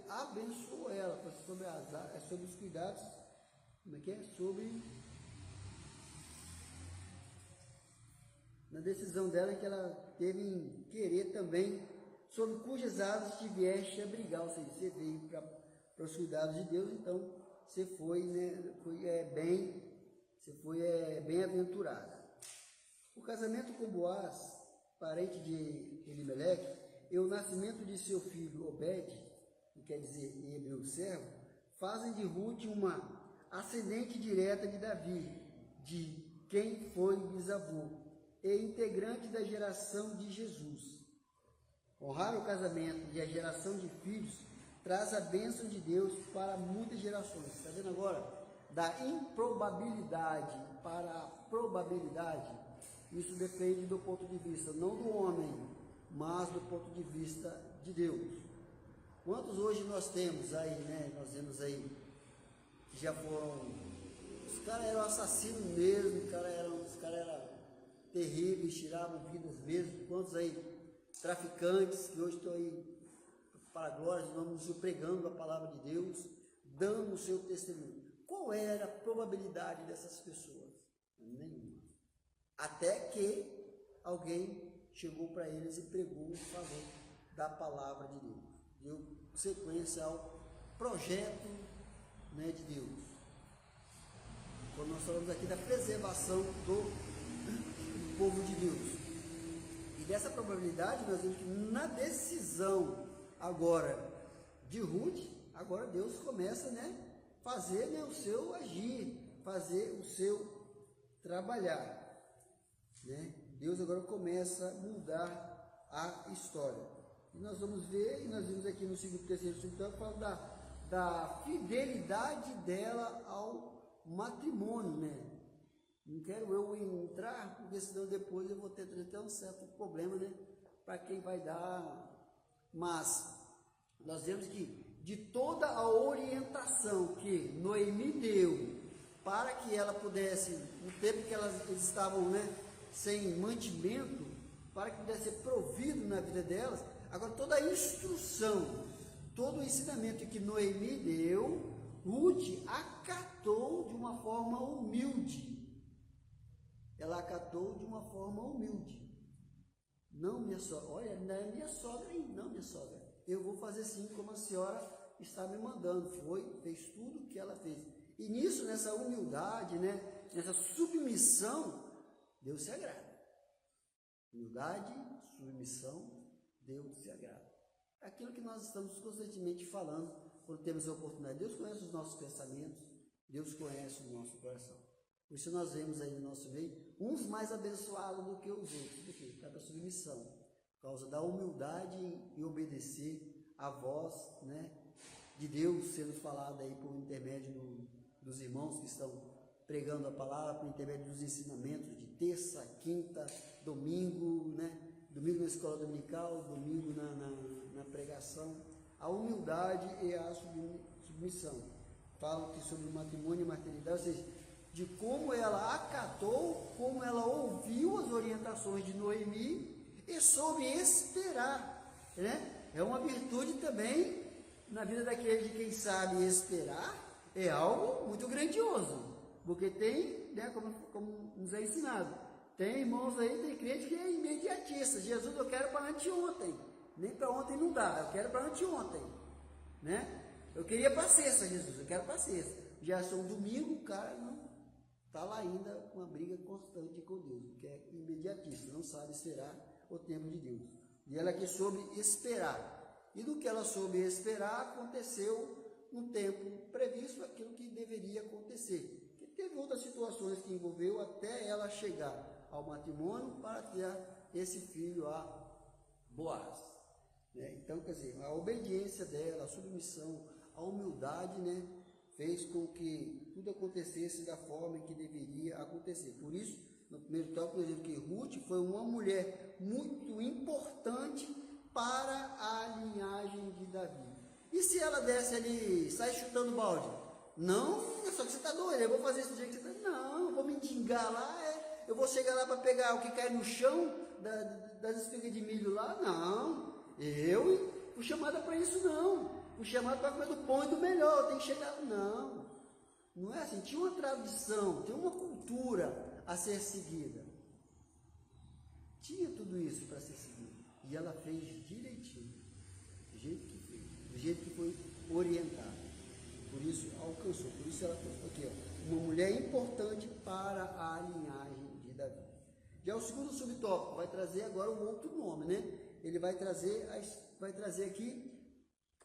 abençoou ela, sobre os cuidados, na decisão dela que ela teve em querer também, sobre cujas asas te vieste abrigar, ou seja, você veio para os cuidados de Deus, então você foi, bem-aventurada. O casamento com Boaz, parente de Elimeleque, e o nascimento de seu filho Obed, que quer dizer em hebreu servo, fazem de Ruth uma ascendente direta de Davi, de quem foi bisavô, e integrante da geração de Jesus. Honrar o casamento e a geração de filhos traz a bênção de Deus para muitas gerações. Está vendo agora? Da improbabilidade para a probabilidade. Isso depende do ponto de vista, não do homem, mas do ponto de vista de Deus. Quantos hoje nós temos aí, Nós vemos aí que já foram... Os caras eram assassinos mesmo, os caras eram terríveis, tiravam vidas mesmo. Quantos aí traficantes que hoje estão aí para a glória de nome, pregando a palavra de Deus, dando o seu testemunho. Qual era a probabilidade dessas pessoas? Nenhuma. Até que alguém chegou para eles e pregou, falou da palavra de Deus. Deu sequência ao projeto, né, de Deus. Quando nós falamos aqui da preservação do povo de Deus. E dessa probabilidade, nós vemos que na decisão agora de Ruth, agora Deus começa, né, fazer, né, o seu agir, fazer o seu trabalhar, né? Deus agora começa a mudar a história. E nós vamos ver, e nós vimos aqui no segundo, terceiro, então, falando da fidelidade dela ao matrimônio, né? Não quero eu entrar, porque senão depois eu vou ter até um certo problema, né, para quem vai dar. Mas nós vemos que de toda a orientação que Noemi deu para que ela pudesse, no tempo que eles estavam, né, sem mantimento, para que pudesse ser provido na vida delas, agora toda a instrução, todo o ensinamento que Noemi deu, Ruth acatou de uma forma humilde. Ela acatou de uma forma humilde. Não, minha sogra, olha, não é minha sogra aí, não, minha sogra. Eu vou fazer sim como a senhora está me mandando. Fez tudo o que ela fez. E nisso, nessa humildade, né, nessa submissão, Deus se agrada. Humildade, submissão, Deus se agrada. Aquilo que nós estamos constantemente falando, quando temos a oportunidade. Deus conhece os nossos pensamentos, Deus conhece o nosso coração. Por isso nós vemos aí no nosso meio, uns mais abençoados do que os outros. Por quê? Por causa da submissão, por causa da humildade em obedecer a voz, né, de Deus sendo falada aí por intermédio dos irmãos que estão pregando a palavra, por intermédio dos ensinamentos de terça, quinta, domingo, né, domingo na escola dominical, domingo na pregação. A humildade e a submissão. Falo que sobre o matrimônio e maternidade, ou seja, de como ela acatou, como ela ouviu as orientações de Noemi e soube esperar, né? É uma virtude também na vida daquele de quem sabe esperar, é algo muito grandioso, porque tem, né, como nos é ensinado, tem irmãos aí, tem crente que é imediatista. Jesus, eu quero para anteontem, nem para ontem não dá, eu quero para anteontem, né? Eu queria para sexta, Jesus, eu quero para sexta. Já são domingo, o cara não está lá ainda com uma briga constante com Deus, porque é imediatista, não sabe esperar o tempo de Deus. E ela que soube esperar. E do que ela soube esperar, aconteceu no tempo previsto aquilo que deveria acontecer. E teve outras situações que envolveu até ela chegar ao matrimônio para ter esse filho a Boaz. Né? Então, quer dizer, a obediência dela, a submissão, a humildade, né, fez com que tudo acontecesse da forma em que deveria acontecer. Por isso, no primeiro tópico, eu digo que Ruth foi uma mulher muito importante para a linhagem de Davi. E se ela desse ali, sai chutando balde? Não, só que você está doido, eu vou fazer isso do jeito que você está. Não, eu vou me endigar lá, eu vou chegar lá para pegar o que cai no chão das espigas de milho lá. Não, eu fui chamada para isso não. Fui chamada para comer do pão e do melhor, eu tenho que chegar. Não, não é assim. Tinha uma tradição, tinha uma cultura a ser seguida. Tinha tudo isso para ser seguido. E ela fez direitinho, do jeito que fez, do jeito que foi orientada. Por isso alcançou, por isso ela foi aqui, ó, uma mulher importante para a linhagem de Davi. Já o segundo subtópico vai trazer agora um outro nome, né? Ele vai trazer aqui,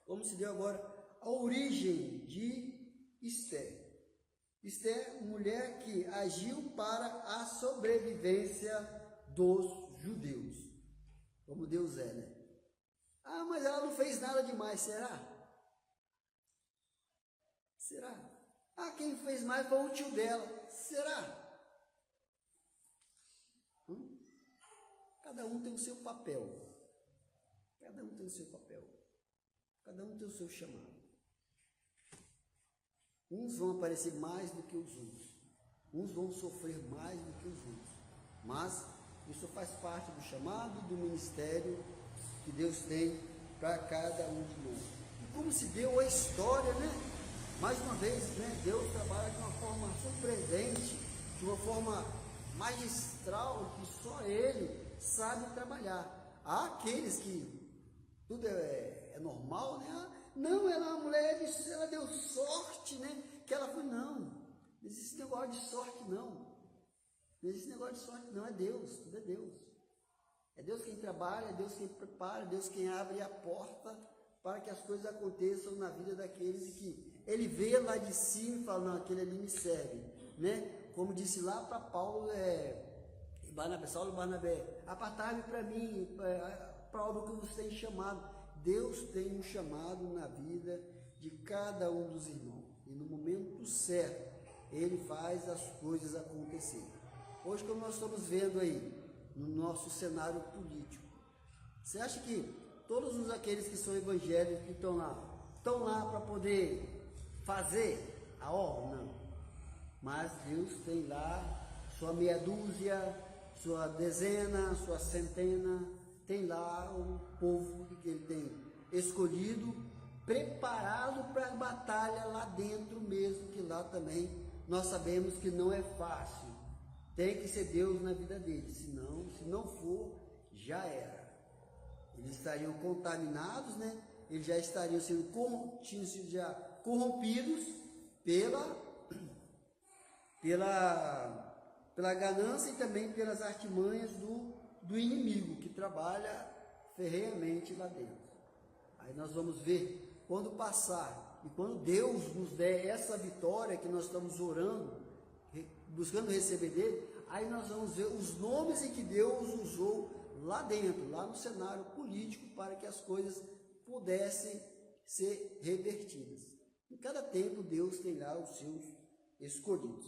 como se deu agora, a origem de Esther. Esther, mulher que agiu para a sobrevivência dos judeus. Como Deus é, né? Ah, mas ela não fez nada demais, será? Será? Ah, quem fez mais foi o tio dela, será? Cada um tem o seu papel. Cada um tem o seu papel. Cada um tem o seu chamado. Uns vão aparecer mais do que os outros. Uns vão sofrer mais do que os outros. Mas Isso faz parte do chamado, do ministério que Deus tem para cada um de nós. E como se deu a história, né? Mais uma vez, né? Deus trabalha de uma forma surpreendente, de uma forma magistral, que só Ele sabe trabalhar. Há aqueles que tudo é normal, né? Não, ela é uma mulher, ela deu sorte, né? Que ela foi, não existe negócio de sorte, não existe negócio de sorte, não, é Deus, tudo é Deus. É Deus quem trabalha, é Deus quem prepara, é Deus quem abre a porta para que as coisas aconteçam na vida daqueles que Ele vê lá de cima e fala, não, aquele ali me serve, né? Como disse lá para Paulo, Saulo e Barnabé, apartai-me para mim, para a obra que vos tem chamado. Deus tem um chamado na vida de cada um dos irmãos, e no momento certo, Ele faz as coisas acontecer. Hoje, como nós estamos vendo aí, no nosso cenário político, você acha que todos aqueles que são evangélicos que estão lá para poder fazer a obra? Não. Mas Deus tem lá sua meia dúzia, sua dezena, sua centena, tem lá o povo que Ele tem escolhido, preparado para a batalha lá dentro mesmo, que lá também nós sabemos que não é fácil. Tem que ser Deus na vida deles, senão, se não for, já era. Eles estariam contaminados, né? Eles já estariam sendo corrompidos pela ganância e também pelas artimanhas do inimigo, que trabalha ferreamente lá dentro. Aí nós vamos ver, quando passar, e quando Deus nos der essa vitória que nós estamos orando, buscando receber dele, aí nós vamos ver os nomes em que Deus usou lá dentro, lá no cenário político, para que as coisas pudessem ser revertidas. Em cada tempo Deus tem lá os seus escolhidos.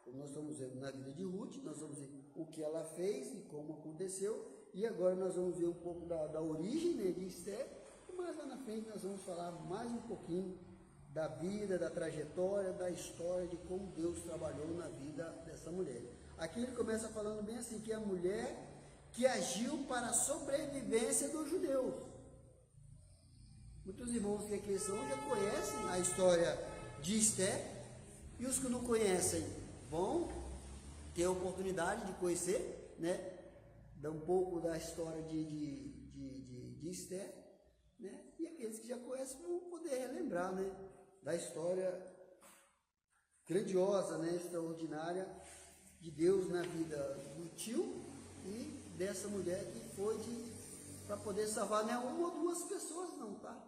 Como nós estamos vendo na vida de Ruth, nós vamos ver o que ela fez e como aconteceu, e agora nós vamos ver um pouco da origem, né, de Esther, e mais lá na frente nós vamos falar mais um pouquinho da vida, da trajetória, da história, de como Deus trabalhou na vida dessa mulher. Aqui ele começa falando bem assim, que é a mulher que agiu para a sobrevivência dos judeus. Muitos irmãos que aqui são já conhecem a história de Esther, e os que não conhecem vão ter a oportunidade de conhecer, né, um pouco da história de Esther, né, e aqueles que já conhecem vão poder relembrar, né, da história grandiosa, né, extraordinária de Deus na vida do tio e dessa mulher que foi para poder salvar, não é uma ou duas pessoas não, tá?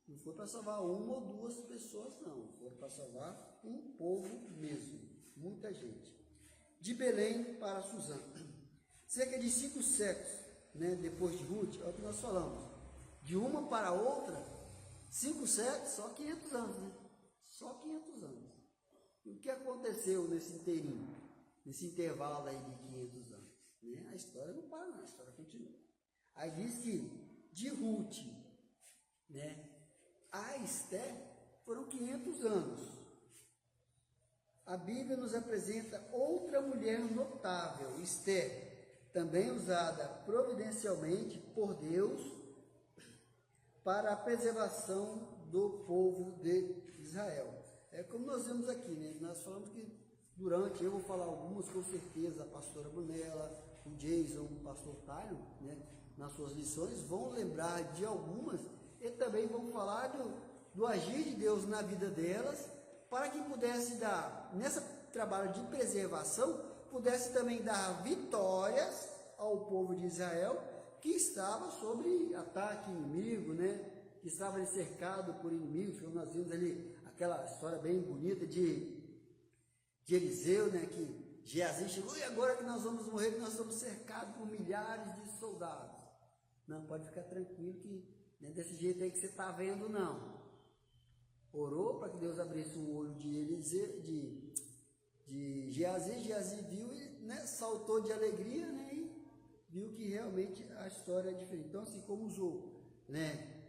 Não foi para salvar uma ou duas pessoas não, foi para salvar um povo mesmo, muita gente. De Belém para Suzã, cerca de 5 séculos, né, depois de Ruth, é o que nós falamos, de uma para outra, 5 séculos, só 500 anos, né? Só 500 anos. E o que aconteceu nesse inteirinho, nesse intervalo aí de 500 anos? Né? A história não para não, a história continua. Aí diz que de Ruth, né, a Esther foram 500 anos. A Bíblia nos apresenta outra mulher notável, Esther, também usada providencialmente por Deus para a preservação do povo de Israel. É como nós vemos aqui, né? Nós falamos que eu vou falar algumas, com certeza, a pastora Brunella, o Jason, o pastor Tyler, né, nas suas lições, vão lembrar de algumas e também vão falar do agir de Deus na vida delas, para que pudesse dar, nesse trabalho de preservação, pudesse também dar vitórias ao povo de Israel, que estava sob ataque inimigo, né? Que estava cercado por inimigos, como nós vimos ali, aquela história bem bonita de Eliseu, né? Que Geazi chegou, e agora que nós vamos morrer, que nós estamos cercados por milhares de soldados. Não, pode ficar tranquilo que não é desse jeito aí que você está vendo, não. Orou para que Deus abrisse um olho de Eliseu, de Geazi viu e, né, saltou de alegria, né, e viu que realmente a história é diferente. Então, assim como usou, né,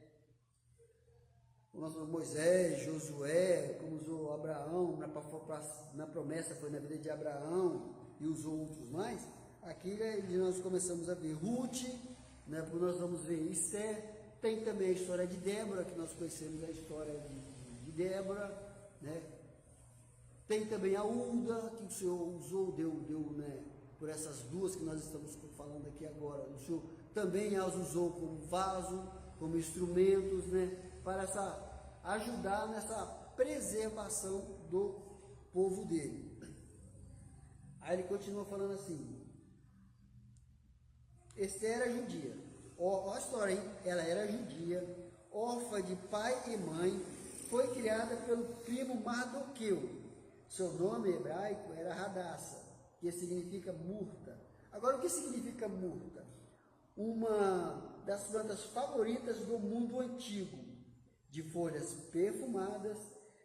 o nosso Moisés, Josué, como usou Abraão, na promessa foi na vida de Abraão e usou outros mais, aqui nós começamos a ver Ruth, né, nós vamos ver Esther, tem também a história de Débora, que nós conhecemos a história de Débora, né? Tem também a Hulda, que o Senhor usou, deu, né, por essas duas que nós estamos falando aqui agora. O Senhor também as usou como vaso, como instrumentos, né, para ajudar nessa preservação do povo dele. Aí ele continua falando assim, Esther era judia, olha a história, hein? Ela era judia, órfã de pai e mãe, foi criada pelo primo Mardoqueu. Seu nome hebraico era Radassa, que significa murta. Agora, o que significa murta? Uma das plantas favoritas do mundo antigo, de folhas perfumadas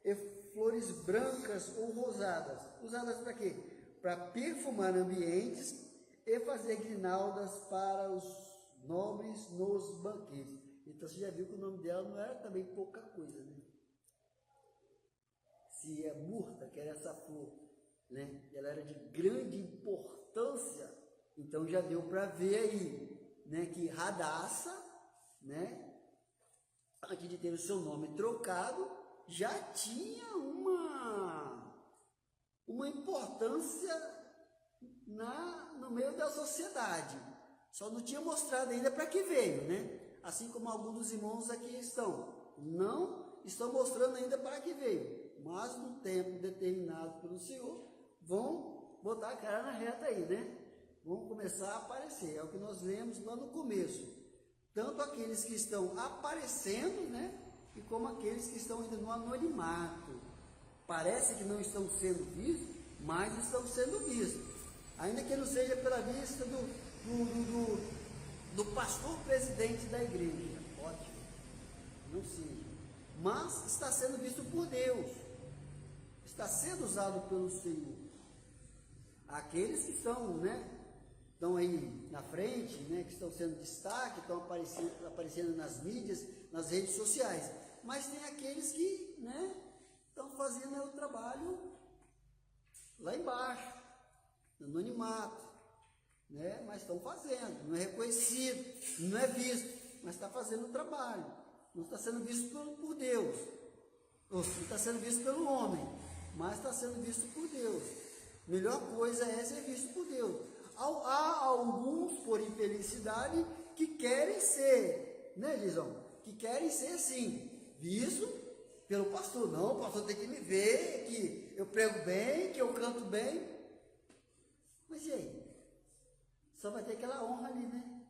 e flores brancas ou rosadas. Usadas para quê? Para perfumar ambientes e fazer guirnaldas para os nobres nos banquetes. Então você já viu que o nome dela não era também pouca coisa, né? Se é murta, que era essa flor, né? Ela era de grande importância, então já deu para ver aí, né, que Radassa, né, antes de ter o seu nome trocado, já tinha uma importância no meio da sociedade. Só não tinha mostrado ainda para que veio, né? Assim como alguns dos irmãos aqui não estão mostrando ainda para que veio. Mas no tempo determinado pelo Senhor, vão botar a cara na reta aí, né? Vão começar a aparecer. É o que nós lemos lá no começo. Tanto aqueles que estão aparecendo, né? E como aqueles que estão ainda no anonimato. Parece que não estão sendo vistos, mas estão sendo vistos. Ainda que não seja pela vista do pastor presidente da igreja. Ótimo. Não seja. Mas está sendo visto por Deus. Está sendo usado pelo Senhor. Aqueles que estão, né, estão aí na frente, né, que estão sendo destaque, estão aparecendo nas mídias, nas redes sociais. Mas tem aqueles que, né, estão fazendo o trabalho lá embaixo, no anonimato, né, mas estão fazendo, não é reconhecido, não é visto, mas está fazendo o trabalho. Não está sendo visto por Deus, não está sendo visto pelo homem, mas está sendo visto por Deus. Melhor coisa é ser visto por Deus. Há alguns, por infelicidade, que querem ser, né, Gisão? Que querem ser, sim, visto pelo pastor. Não, o pastor tem que me ver, que eu prego bem, que eu canto bem. Mas e aí? Só vai ter aquela honra ali, né?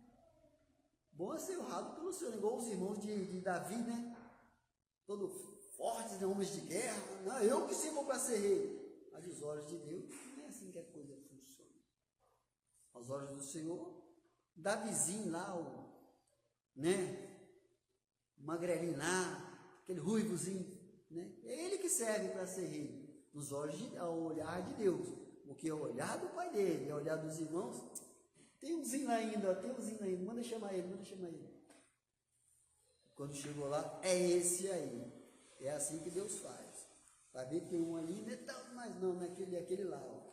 Bom é ser honrado pelo Senhor, igual os irmãos de Davi, né? Todos fortes, né? Homens de guerra. Não, eu que sirvo para ser rei. Mas os olhos de Deus, não é assim que a coisa funciona. Aos olhos do Senhor, Davizinho lá, né? O magrelinho lá, aquele ruivozinho, né? É ele que serve para ser rei. Nos olhos, ao olhar de Deus. Porque é o olhar do pai dele, é o olhar dos irmãos. Tem umzinho ainda, manda chamar ele. Quando chegou lá, é esse aí. É assim que Deus faz. Vai ver que tem um ali, mas não, é aquele lá. Ó.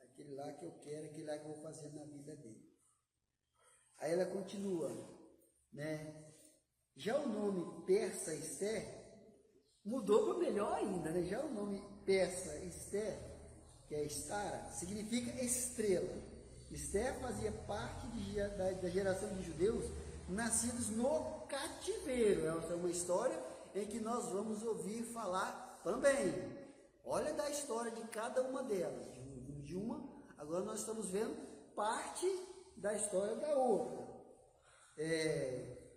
Aquele lá que eu quero, aquele lá que eu vou fazer na vida dele. Aí ela continua, né? Já o nome persa Esther mudou para melhor ainda, né? Já o nome persa Esther, que é Estara, significa estrela. Esther fazia parte da geração de judeus nascidos no cativeiro. Essa é uma história em que nós vamos ouvir falar também. Olha da história de cada uma delas. Agora nós estamos vendo parte da história da outra.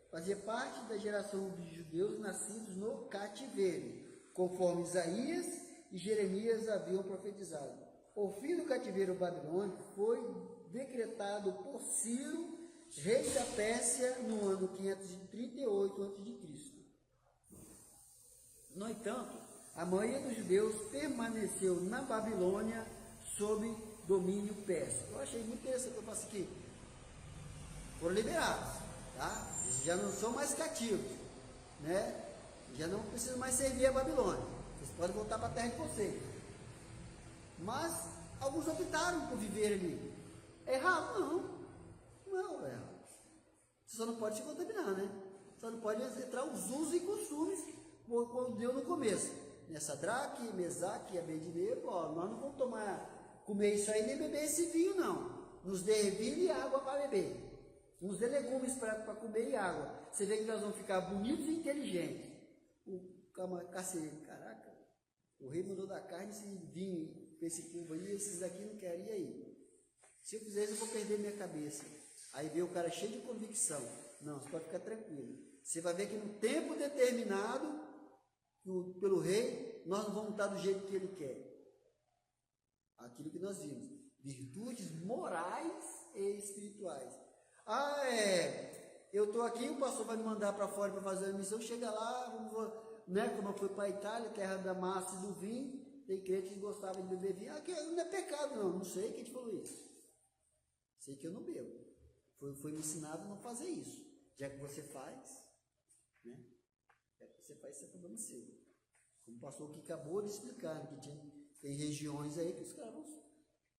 Fazia parte da geração de judeus nascidos no cativeiro, conforme Isaías e Jeremias haviam profetizado. O fim do cativeiro babilônico foi decretado por Ciro, rei da Pérsia, no ano 538 a.C. No entanto, a maioria dos judeus permaneceu na Babilônia sob domínio persa. Eu achei muito interessante, eu faço aqui. Foram liberados, tá? Eles já não são mais cativos, né? Já não precisam mais servir a Babilônia. Vocês podem voltar para a terra de vocês. Mas alguns optaram por viver ali. É errado? Não é errado. Você só não pode se contaminar, né? Só não pode entrar os usos e costumes, como deu no começo. Nessa Sadraque, Mesaque e Abednego, nós não vamos comer isso aí nem beber esse vinho, não. Nos dê ervilha e água para beber. Nos dê legumes para comer e água. Você vê que nós vamos ficar bonitos e inteligentes. O carcereiro, caraca, o rei mandou da carne esse vinho, esse povo aí, esses aqui não querem, e aí? Se eu fizer isso, eu vou perder minha cabeça. Aí vê o cara cheio de convicção. Não, você pode ficar tranquilo. Você vai ver que no tempo determinado, pelo rei, nós não vamos estar do jeito que ele quer. Aquilo que nós vimos. Virtudes morais e espirituais. Eu estou aqui, o pastor vai me mandar para fora para fazer a missão, chega lá, como eu fui para a Itália, terra da massa e do vinho, tem crente que gostava de beber vinho. Aqui não é pecado não sei quem te falou isso. Sei que eu não bebo. Foi me ensinado a não fazer isso. Já que você faz, né? Já que você faz, isso é problema seu. Como o pastor que acabou de explicar, né, que tem regiões aí que os caras vão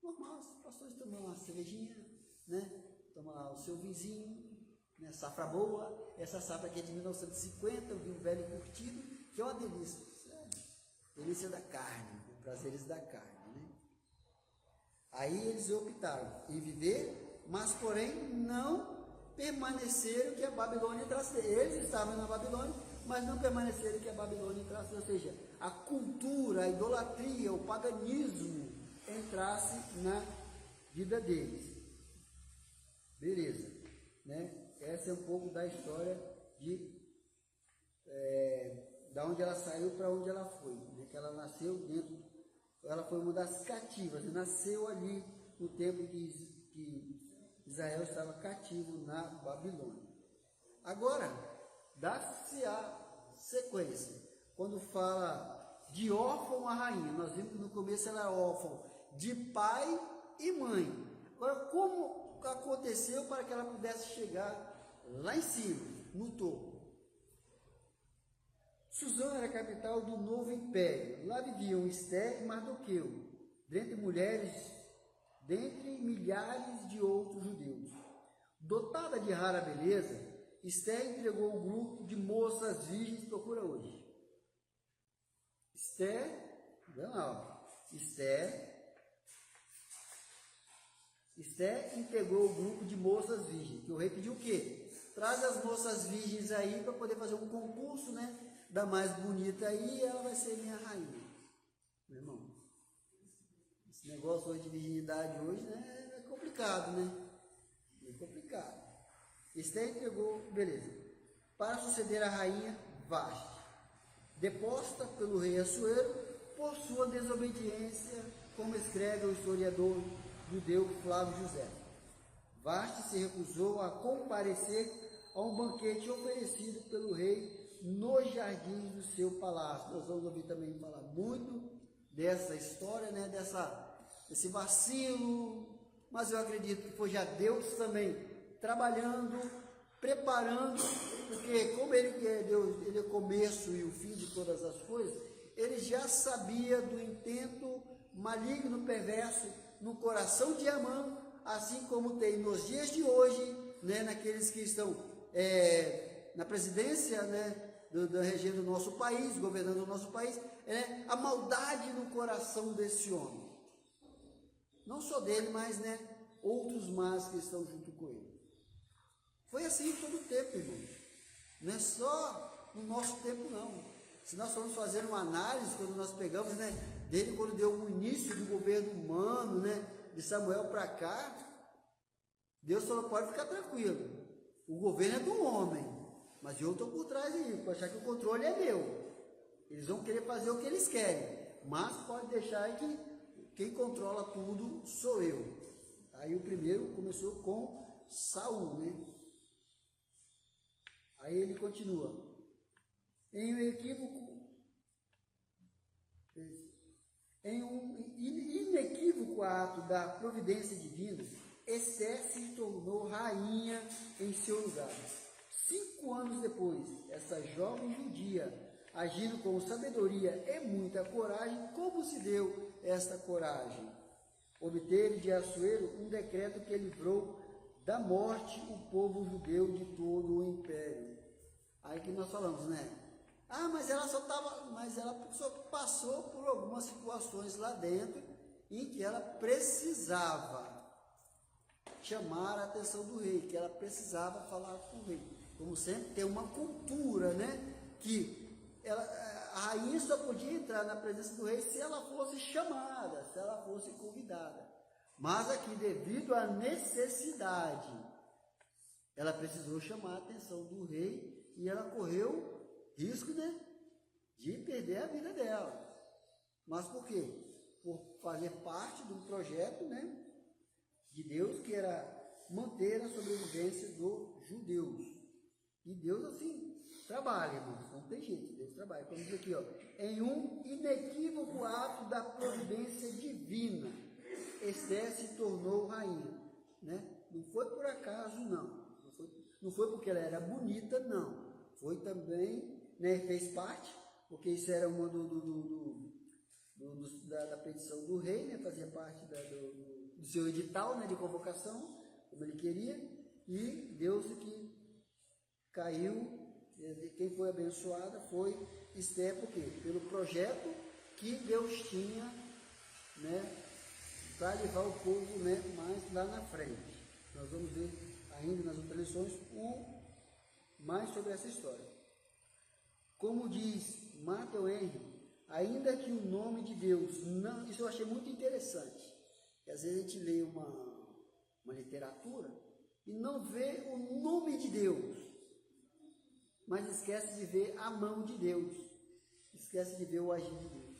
normal, os pastores tomam uma cervejinha, né? Toma lá o seu vizinho, né? Safra boa, essa safra aqui é de 1950, o vinho velho e curtido, que é uma delícia. Delícia da carne, prazeres da carne, né? Aí eles optaram em viver, mas porém não permaneceram que a Babilônia entrasse. Eles estavam na Babilônia, mas não permaneceram que a Babilônia entrasse, ou seja, a cultura, a idolatria, o paganismo entrasse na vida deles. Beleza, né? Essa é um pouco da história da onde ela saiu para onde ela foi, né? Que ela nasceu ela foi uma das cativas, nasceu ali no tempo que Israel estava cativo na Babilônia. Agora, dá-se a sequência. Quando fala de órfão a rainha, nós vimos que no começo ela era órfã de pai e mãe. Agora, como aconteceu para que ela pudesse chegar lá em cima, no topo? Suzã era a capital do novo império. Lá viviam Esté e Mardoqueu, dentre milhares de outros judeus. Dotada de rara beleza, Esté entregou o grupo de moças virgens, procura hoje. Esté entregou o grupo de moças virgens, que o rei pediu o quê? Traz as moças virgens aí para poder fazer um concurso, né? Da mais bonita aí, ela vai ser minha rainha. Meu irmão, esse negócio hoje de virgindade hoje, né, é complicado, né? É complicado. Esté entregou, beleza, para suceder a rainha Vasti, deposta pelo rei Assuero por sua desobediência, como escreve o historiador judeu Flávio José. Vasti se recusou a comparecer a um banquete oferecido pelo rei nos jardins do seu palácio. Nós vamos ouvir também falar muito dessa história, né, desse vacilo, mas eu acredito que foi já Deus também trabalhando, preparando, porque como ele é Deus, ele é o começo e o fim de todas as coisas, ele já sabia do intento maligno, perverso no coração de Amã, assim como tem nos dias de hoje, né, naqueles que estão na presidência, né, da região do nosso país, governando o nosso país, a maldade no coração desse homem. Não só dele, mas, né, outros mais que estão junto com ele. Foi assim todo o tempo, irmão. Não é só no nosso tempo, não. Se nós formos fazer uma análise, quando nós pegamos, né, dele, quando deu o início do governo humano, né, de Samuel para cá, Deus só não pode ficar tranquilo. O governo é do homem, mas eu estou por trás aí, para achar que o controle é meu. Eles vão querer fazer o que eles querem, mas pode deixar aí que quem controla tudo sou eu. Aí o primeiro começou com Saul, né? Aí ele continua. Em um inequívoco ato da providência divina, Esté se tornou rainha em seu lugar. 5 anos depois, essa jovem judia, agindo com sabedoria e muita coragem, como se deu esta coragem? obteve de Assuero um decreto que livrou da morte o povo judeu de todo o império. Aí que nós falamos, né? Ah, mas ela só passou por algumas situações lá dentro em que ela precisava chamar a atenção do rei, que ela precisava falar com o rei. Como sempre, tem uma cultura, né? Que a rainha só podia entrar na presença do rei se ela fosse chamada, se ela fosse convidada. Mas aqui, devido à necessidade, ela precisou chamar a atenção do rei e ela correu risco, né, de perder a vida dela. Mas por quê? Por fazer parte de um projeto, né, de Deus, que era manter a sobrevivência dos judeus. E Deus, assim, trabalha, irmãos, não tem jeito, Deus trabalha. Como diz aqui, ó, em um inequívoco ato da providência divina, Esther se tornou rainha, né? Não foi por acaso, não. Não foi porque ela era bonita, não. Foi também, né, fez parte, porque isso era uma da petição do rei, né? Fazia parte do seu edital, né, de convocação, como ele queria, e Deus que caiu, quem foi abençoada foi Esther, por quê? Pelo projeto que Deus tinha, né, para levar o povo, né, mais lá na frente. Nós vamos ver ainda nas outras lições mais sobre essa história. Como diz Matthew Henry, ainda que o nome de Deus não... Isso eu achei muito interessante. Que às vezes a gente lê uma literatura e não vê o nome de Deus, mas esquece de ver a mão de Deus, esquece de ver o agir de Deus.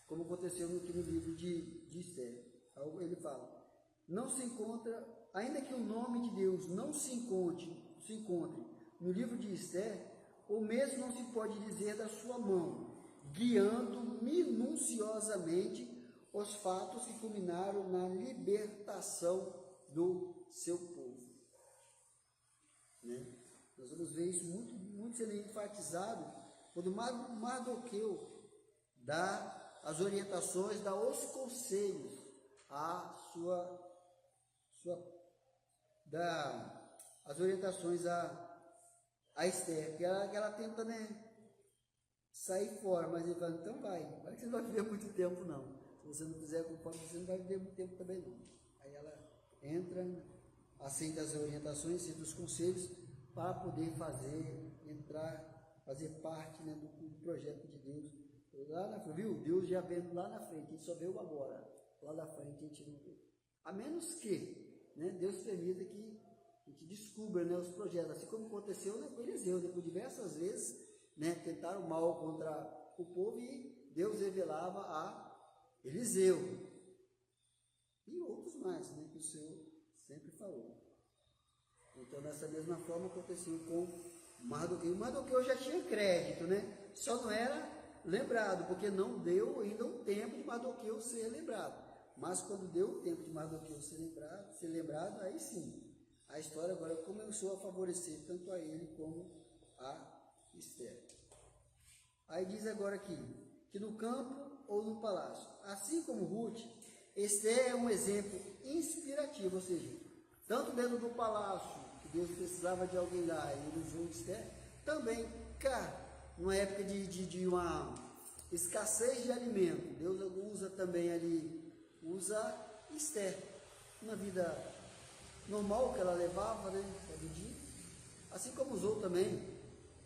Como aconteceu aqui no livro de Esther. Ele fala, não se encontra, ainda que o nome de Deus não se encontre no livro de Esther, o mesmo não se pode dizer da sua mão, guiando minuciosamente os fatos que culminaram na libertação do seu povo. Né? Nós vamos ver isso muito sendo enfatizado quando Mardoqueu dá as orientações, dá os conselhos as orientações a Esther, que ela tenta, né, sair fora, mas ele fala, então vai que você não vai viver muito tempo não, se você não fizer conforme, você não vai viver muito tempo também não. Aí ela entra, aceita as orientações, aceita os conselhos, para poder fazer parte, né, do projeto de Deus, lá na frente, viu? Deus já vendo lá na frente, a gente só vê o agora, lá na frente a gente não vê, a menos que, né, Deus permita que a gente descubra, né, os projetos, assim como aconteceu, né, com Eliseu, né, por diversas vezes, né, tentaram mal contra o povo e Deus revelava a Eliseu e outros mais, né, que o Senhor sempre falou. Então, dessa mesma forma aconteceu com Mardoqueu. Mardoqueu já tinha crédito, né, só não era lembrado, porque não deu ainda um tempo de Mardoqueu ser lembrado. Mas quando deu o tempo de Mardoqueu ser lembrado, aí sim, a história agora começou a favorecer tanto a ele como a Esther. Aí diz agora aqui, que no campo ou no palácio, assim como Ruth, Esther é um exemplo inspirativo, ou seja, tanto dentro do palácio, que Deus precisava de alguém lá, e ele usou Esther, também cá, numa época de uma escassez de alimento, Deus usa também ali, usa Esther, na vida normal que ela levava, né, todo dia, assim como usou também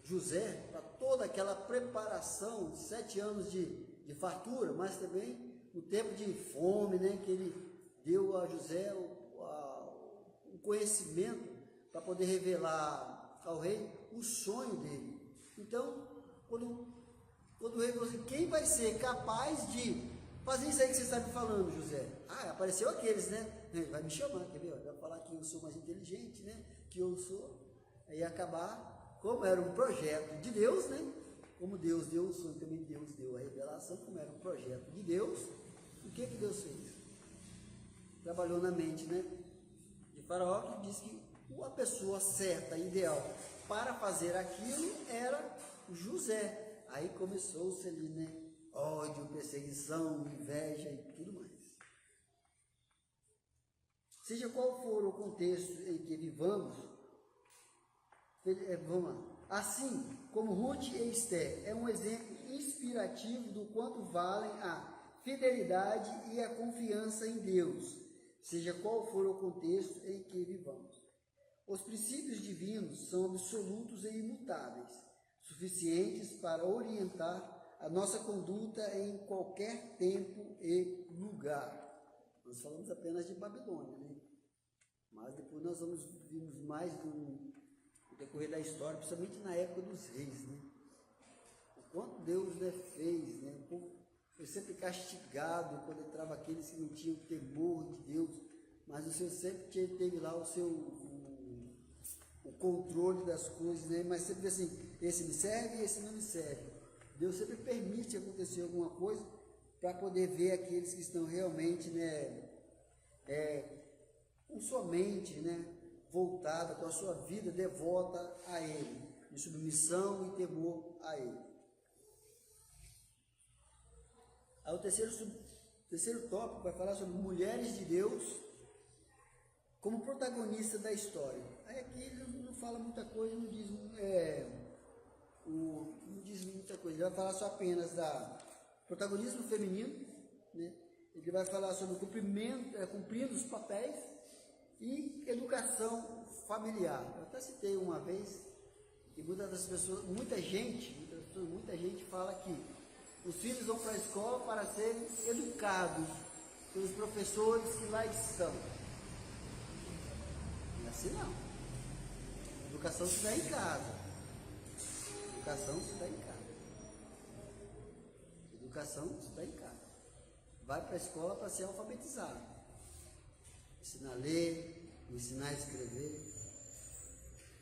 José, para toda aquela preparação, 7 anos de fartura, mas também no tempo de fome, né, que ele deu a José o conhecimento para poder revelar ao rei o sonho dele. Então, quando o rei falou assim, quem vai ser capaz de fazer isso aí que você está me falando, José? Ah, apareceu aqueles, né? Vai me chamar, quer ver? Vai falar que eu sou mais inteligente, né? Que eu sou. Aí acabar, como era um projeto de Deus, né? Como Deus deu o sonho, também Deus deu a revelação, como era um projeto de Deus, o que Deus fez? Trabalhou na mente, né? De Faraó, que diz que a pessoa certa, ideal, para fazer aquilo era José. Aí começou-se ali, né? Ódio, perseguição, inveja e tudo mais. Seja qual for o contexto em que vivamos, vamos lá. Assim como Ruth e Esther é um exemplo inspirativo do quanto valem a fidelidade e a confiança em Deus, seja qual for o contexto em que vivamos. Os princípios divinos são absolutos e imutáveis, suficientes para orientar a nossa conduta em qualquer tempo e lugar. Nós falamos apenas de Babilônia, né? Mas depois nós vimos mais no decorrer da história, principalmente na época dos reis, né? O quanto Deus, né, fez, né? O povo foi sempre castigado quando entrava aqueles que não tinham temor de Deus, mas o Senhor sempre teve lá o controle das coisas, né? Mas sempre assim, esse me serve e esse não me serve. Deus sempre permite acontecer alguma coisa para poder ver aqueles que estão realmente, né, com sua mente, né, voltada, com a sua vida devota a Ele, em submissão e temor a Ele. Aí o terceiro tópico vai falar sobre mulheres de Deus como protagonista da história. Aí aqui ele não fala muita coisa, não diz muita coisa. Ele vai falar só apenas da protagonismo feminino, né? Ele vai falar sobre cumprindo os papéis e educação familiar. Eu até citei uma vez que muita gente fala que os filhos vão para a escola para serem educados pelos professores que lá estão. Não é assim não. A educação se dá em casa. Educação se dá em casa. Educação se dá em casa. Vai para a escola para ser alfabetizado. Ensinar a ler, ensinar a escrever.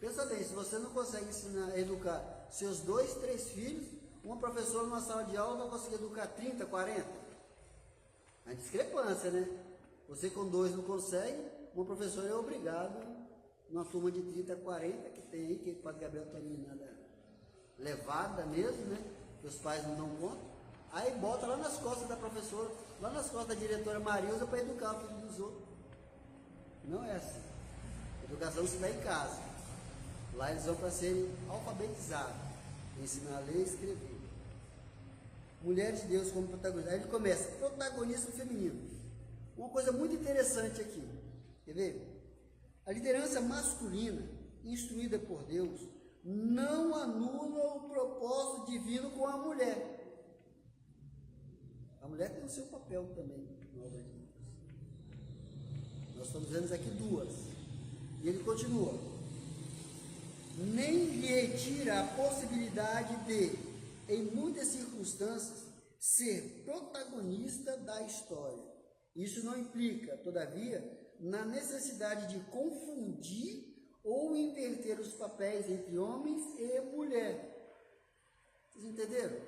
Pensa bem, se você não consegue educar seus 2, 3 filhos, uma professora numa sala de aula vai conseguir educar 30, 40? A discrepância, né? Você com 2 não consegue, uma professora é obrigada, numa turma de 30, 40, que tem aí, que o Padre Gabriel está menina levada mesmo, né? Que os pais não dão conta. Aí bota lá nas costas da professora, lá nas costas da diretora Marilza para educar o filho dos outros. Não é assim. A educação se dá em casa. Lá eles vão para serem alfabetizados, ensinar a ler e escrever. Mulheres de Deus como protagonista. Aí ele começa, protagonismo feminino. Uma coisa muito interessante aqui, quer ver? A liderança masculina, instruída por Deus, não anula o propósito divino com a mulher. A mulher tem o seu papel também na obra de Deus. Nós estamos vendo aqui 2. E ele continua. Nem lhe tira a possibilidade de, em muitas circunstâncias, ser protagonista da história. Isso não implica, todavia, na necessidade de confundir ou inverter os papéis entre homens e mulher. Vocês entenderam?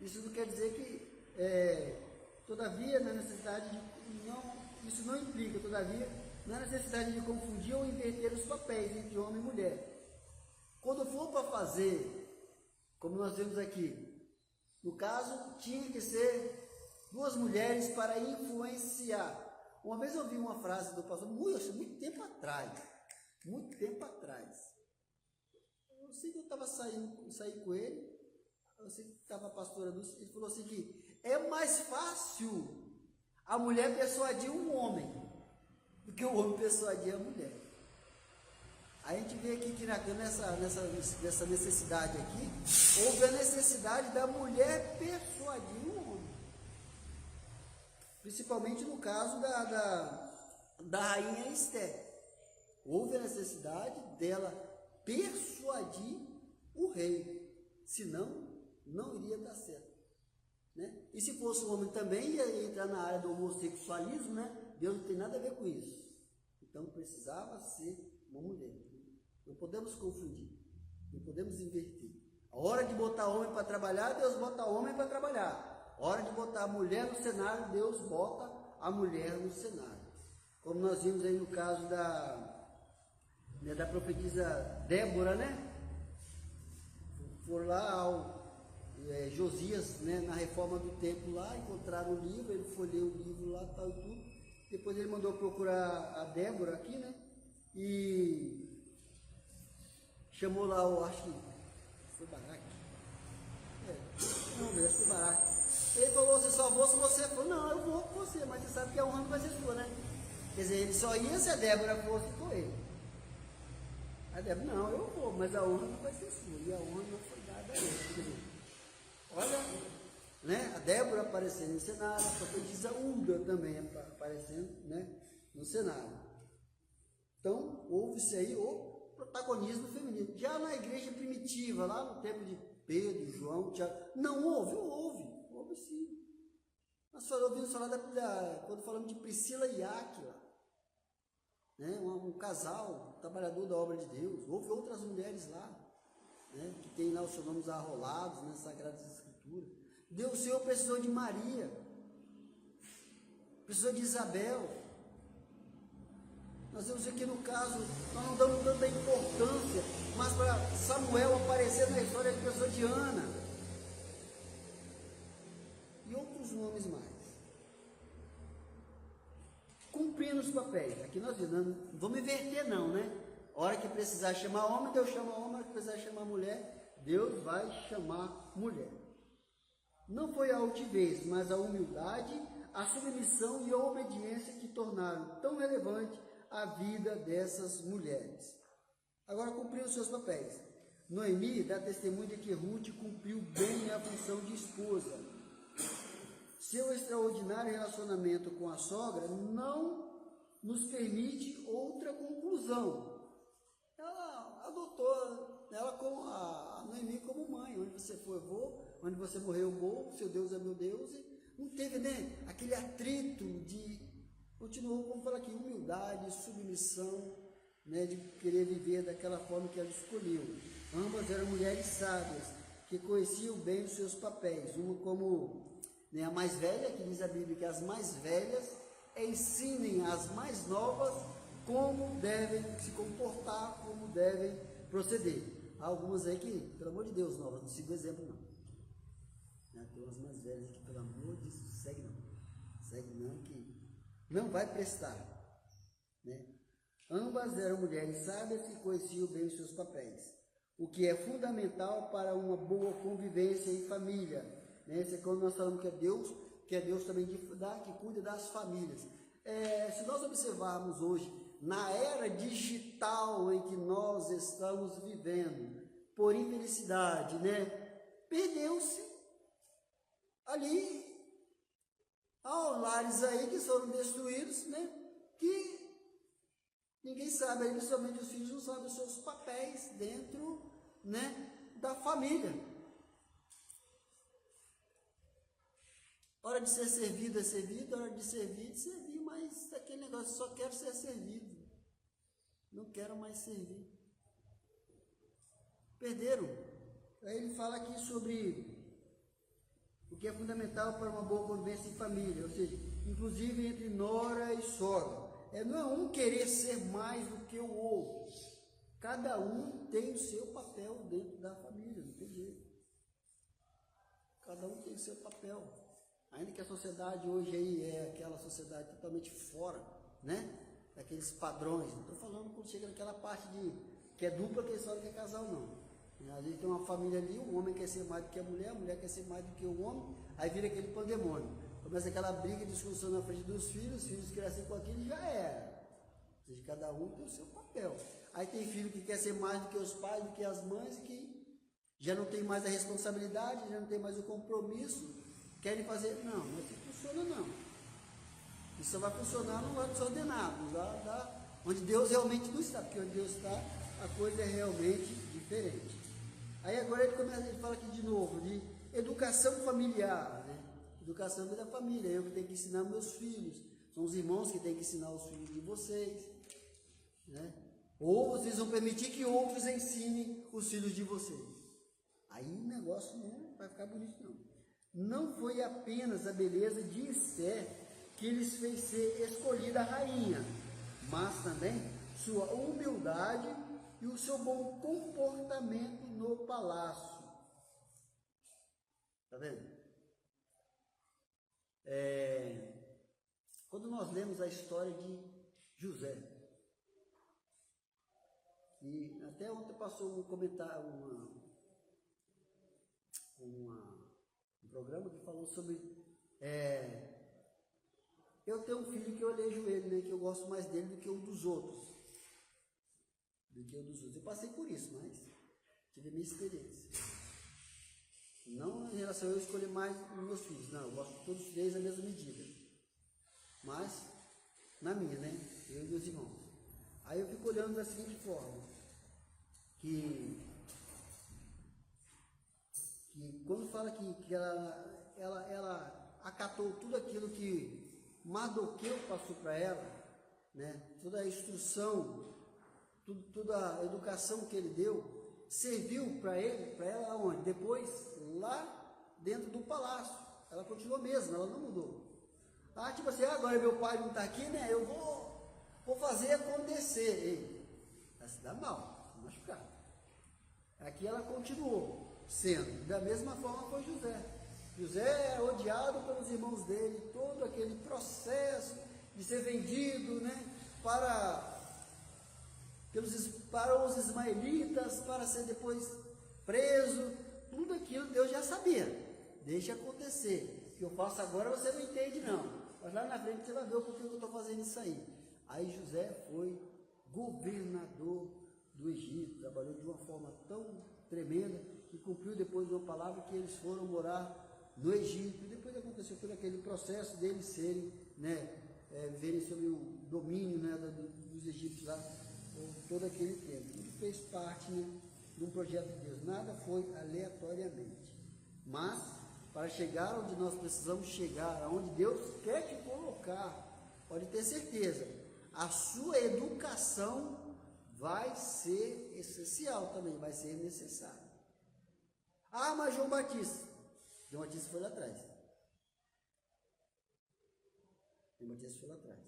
Isso não quer dizer que, todavia, na necessidade de isso não implica, todavia, na necessidade de confundir ou inverter os papéis entre homem e mulher. Quando for para fazer, como nós vemos aqui, no caso, tinha que ser 2 mulheres para influenciar. Uma vez eu ouvi uma frase do pastor, muito tempo atrás. Eu sei que eu estava saí com ele, eu sei que estava a pastora Lúcia, ele falou assim que é mais fácil a mulher persuadir um homem do que o homem persuadir a mulher. Aí a gente vê aqui que nessa necessidade aqui, houve a necessidade da mulher persuadir um homem. Principalmente no caso da rainha Esther. Houve a necessidade dela persuadir o rei, senão não iria dar certo. Né? E se fosse um homem também, ia entrar na área do homossexualismo, né? Deus não tem nada a ver com isso. Então precisava ser uma mulher. Não podemos confundir, não podemos inverter. A hora de botar homem para trabalhar, Deus bota homem para trabalhar. A hora de botar a mulher no cenário, Deus bota a mulher no cenário. Como nós vimos aí no caso da profetisa Débora, né? Por lá Josias, né, na reforma do templo lá, encontraram o livro, ele foi ler o livro lá, tal e tudo, Depois ele mandou procurar a Débora aqui, né? E chamou lá o, acho que foi Baraque. Não, acho que foi Baraque. Ele falou, você só vou se você for. Não, eu vou com você, mas você sabe que a honra não vai ser sua, né? Quer dizer, ele só ia se a Débora fosse com ele. A Débora, não, eu vou, mas a honra não vai ser sua. E a honra não foi dada a ele. Quer dizer, olha, né? A Débora aparecendo no cenário, a profetisa Hulda também aparecendo, né? No cenário. Então, houve-se aí o protagonismo feminino. Já na igreja primitiva, lá no tempo de Pedro, João, Tiago, não houve sim. Nós ouvimos falar quando falamos de Priscila e Áquila, né? Um casal, trabalhador da obra de Deus. Houve outras mulheres lá, né? Que tem lá os seus nomes arrolados nas Sagradas Escrituras. Deus, o Senhor precisou de Maria, precisou de Isabel. Nós vemos aqui no caso, nós não damos tanta importância, mas para Samuel aparecer na história, ele precisou de Ana. E outros nomes mais. Cumprindo os papéis. Aqui nós não vamos inverter não, né? A hora que precisar chamar homem, Deus chama homem. A hora que precisar chamar mulher, Deus vai chamar mulher. Não foi a altivez, mas a humildade, a submissão e a obediência que tornaram tão relevante a vida dessas mulheres. Agora, cumpriram os seus papéis. Noemi dá testemunho de que Ruth cumpriu bem a função de esposa. Seu extraordinário relacionamento com a sogra não nos permite outra conclusão. Ela adotou ela com a Noemi como mãe. Onde você for, eu vou. Onde você morrer, eu vou. Seu Deus é meu Deus. E não teve, né, aquele atrito de... Continuou, como fala aqui, humildade, submissão, né, de querer viver daquela forma que ela escolheu. Ambas eram mulheres sábias, que conheciam bem os seus papéis. Uma como, né, a mais velha, que diz a Bíblia que as mais velhas ensinem as mais novas como devem se comportar, como devem proceder. Há algumas aí que, pelo amor de Deus, novas, não siga o exemplo não. Tem umas mais velhas que, pelo amor de Deus, segue não, que não vai prestar, né? Ambas eram mulheres sábias que conheciam bem os seus papéis, o que é fundamental para uma boa convivência em família, né? Esse é quando nós falamos que é Deus também que cuida das famílias. Se nós observarmos hoje, na era digital em que nós estamos vivendo, por infelicidade, né? Perdeu-se ali. Há lares aí que foram destruídos, né? Que ninguém sabe, aí, principalmente os filhos não sabem os seus papéis dentro, né, da família. Hora de ser servido é servido, hora de servir, mas aquele negócio, só quero ser servido. Não quero mais servir. Perderam. Aí ele fala aqui sobre o que é fundamental para uma boa convivência em família, ou seja, inclusive entre nora e sogra. Não é um querer ser mais do que o outro. Cada um tem o seu papel dentro da família, não tem jeito. Cada um tem o seu papel. Ainda que a sociedade hoje aí é aquela sociedade totalmente fora, né? Daqueles padrões. Não estou falando quando chega naquela parte de que é dupla, que é só que é casal, não. Às vezes tem uma família ali, o homem quer ser mais do que a mulher quer ser mais do que o homem, aí vira aquele pandemônio. Começa aquela briga e discussão na frente dos filhos, os filhos crescem com aquilo e já era. Ou seja, cada um tem o seu papel. Aí tem filho que quer ser mais do que os pais, do que as mães, e que já não tem mais a responsabilidade, já não tem mais o compromisso, querem fazer. Não assim funciona não. Isso só vai funcionar no lado desordenado, onde Deus realmente não está, porque onde Deus está, a coisa é realmente diferente. Aí agora ele fala aqui de novo, de educação familiar, né? Educação da família, eu que tenho que ensinar meus filhos, são os irmãos que têm que ensinar os filhos de vocês, né? Ou vocês vão permitir que outros ensinem os filhos de vocês. Aí o negócio não vai ficar bonito não. Não foi apenas a beleza de Esther que lhes fez ser escolhida rainha, mas também sua humildade e o seu bom comportamento no palácio. Tá vendo? quando nós lemos a história de José, e até ontem passou um comentário, um programa que falou sobre, eu tenho um filho que eu elejo ele, né, que eu gosto mais dele do que um dos outros. Eu passei por isso, mas tive a minha experiência. Não em relação a eu escolher mais os meus filhos, não, eu gosto de todos os três na mesma medida. Mas, na minha, né, eu e meus irmãos. Aí eu fico olhando da seguinte forma, que quando fala que ela acatou tudo aquilo que Mardoqueu passou para ela, né, toda a instrução, toda a educação que ele deu, serviu para ela onde? Depois, lá dentro do palácio. Ela continuou mesmo, ela não mudou. Tipo assim, agora meu pai não está aqui, né? Eu vou fazer acontecer. Ei, vai se dar mal, se machucar. Aqui ela continuou sendo. Da mesma forma foi José. José é odiado pelos irmãos dele, todo aquele processo de ser vendido, né? Para os ismaelitas, para ser depois preso, tudo aquilo Deus já sabia. Deixa acontecer. O que eu faço agora você não entende não. Mas lá na frente você vai ver o porquê que eu estou fazendo isso aí. Aí José foi governador do Egito, trabalhou de uma forma tão tremenda, que cumpriu depois de uma palavra que eles foram morar no Egito. E depois aconteceu todo aquele processo deles serem, viverem sob o domínio, dos egípcios lá, todo aquele tempo. Tudo fez parte, de um projeto de Deus. Nada foi aleatoriamente. Mas, para chegar onde nós precisamos chegar, aonde Deus quer te colocar, pode ter certeza, a sua educação vai ser essencial também, vai ser necessária. Mas João Batista foi lá atrás. João Batista foi lá atrás.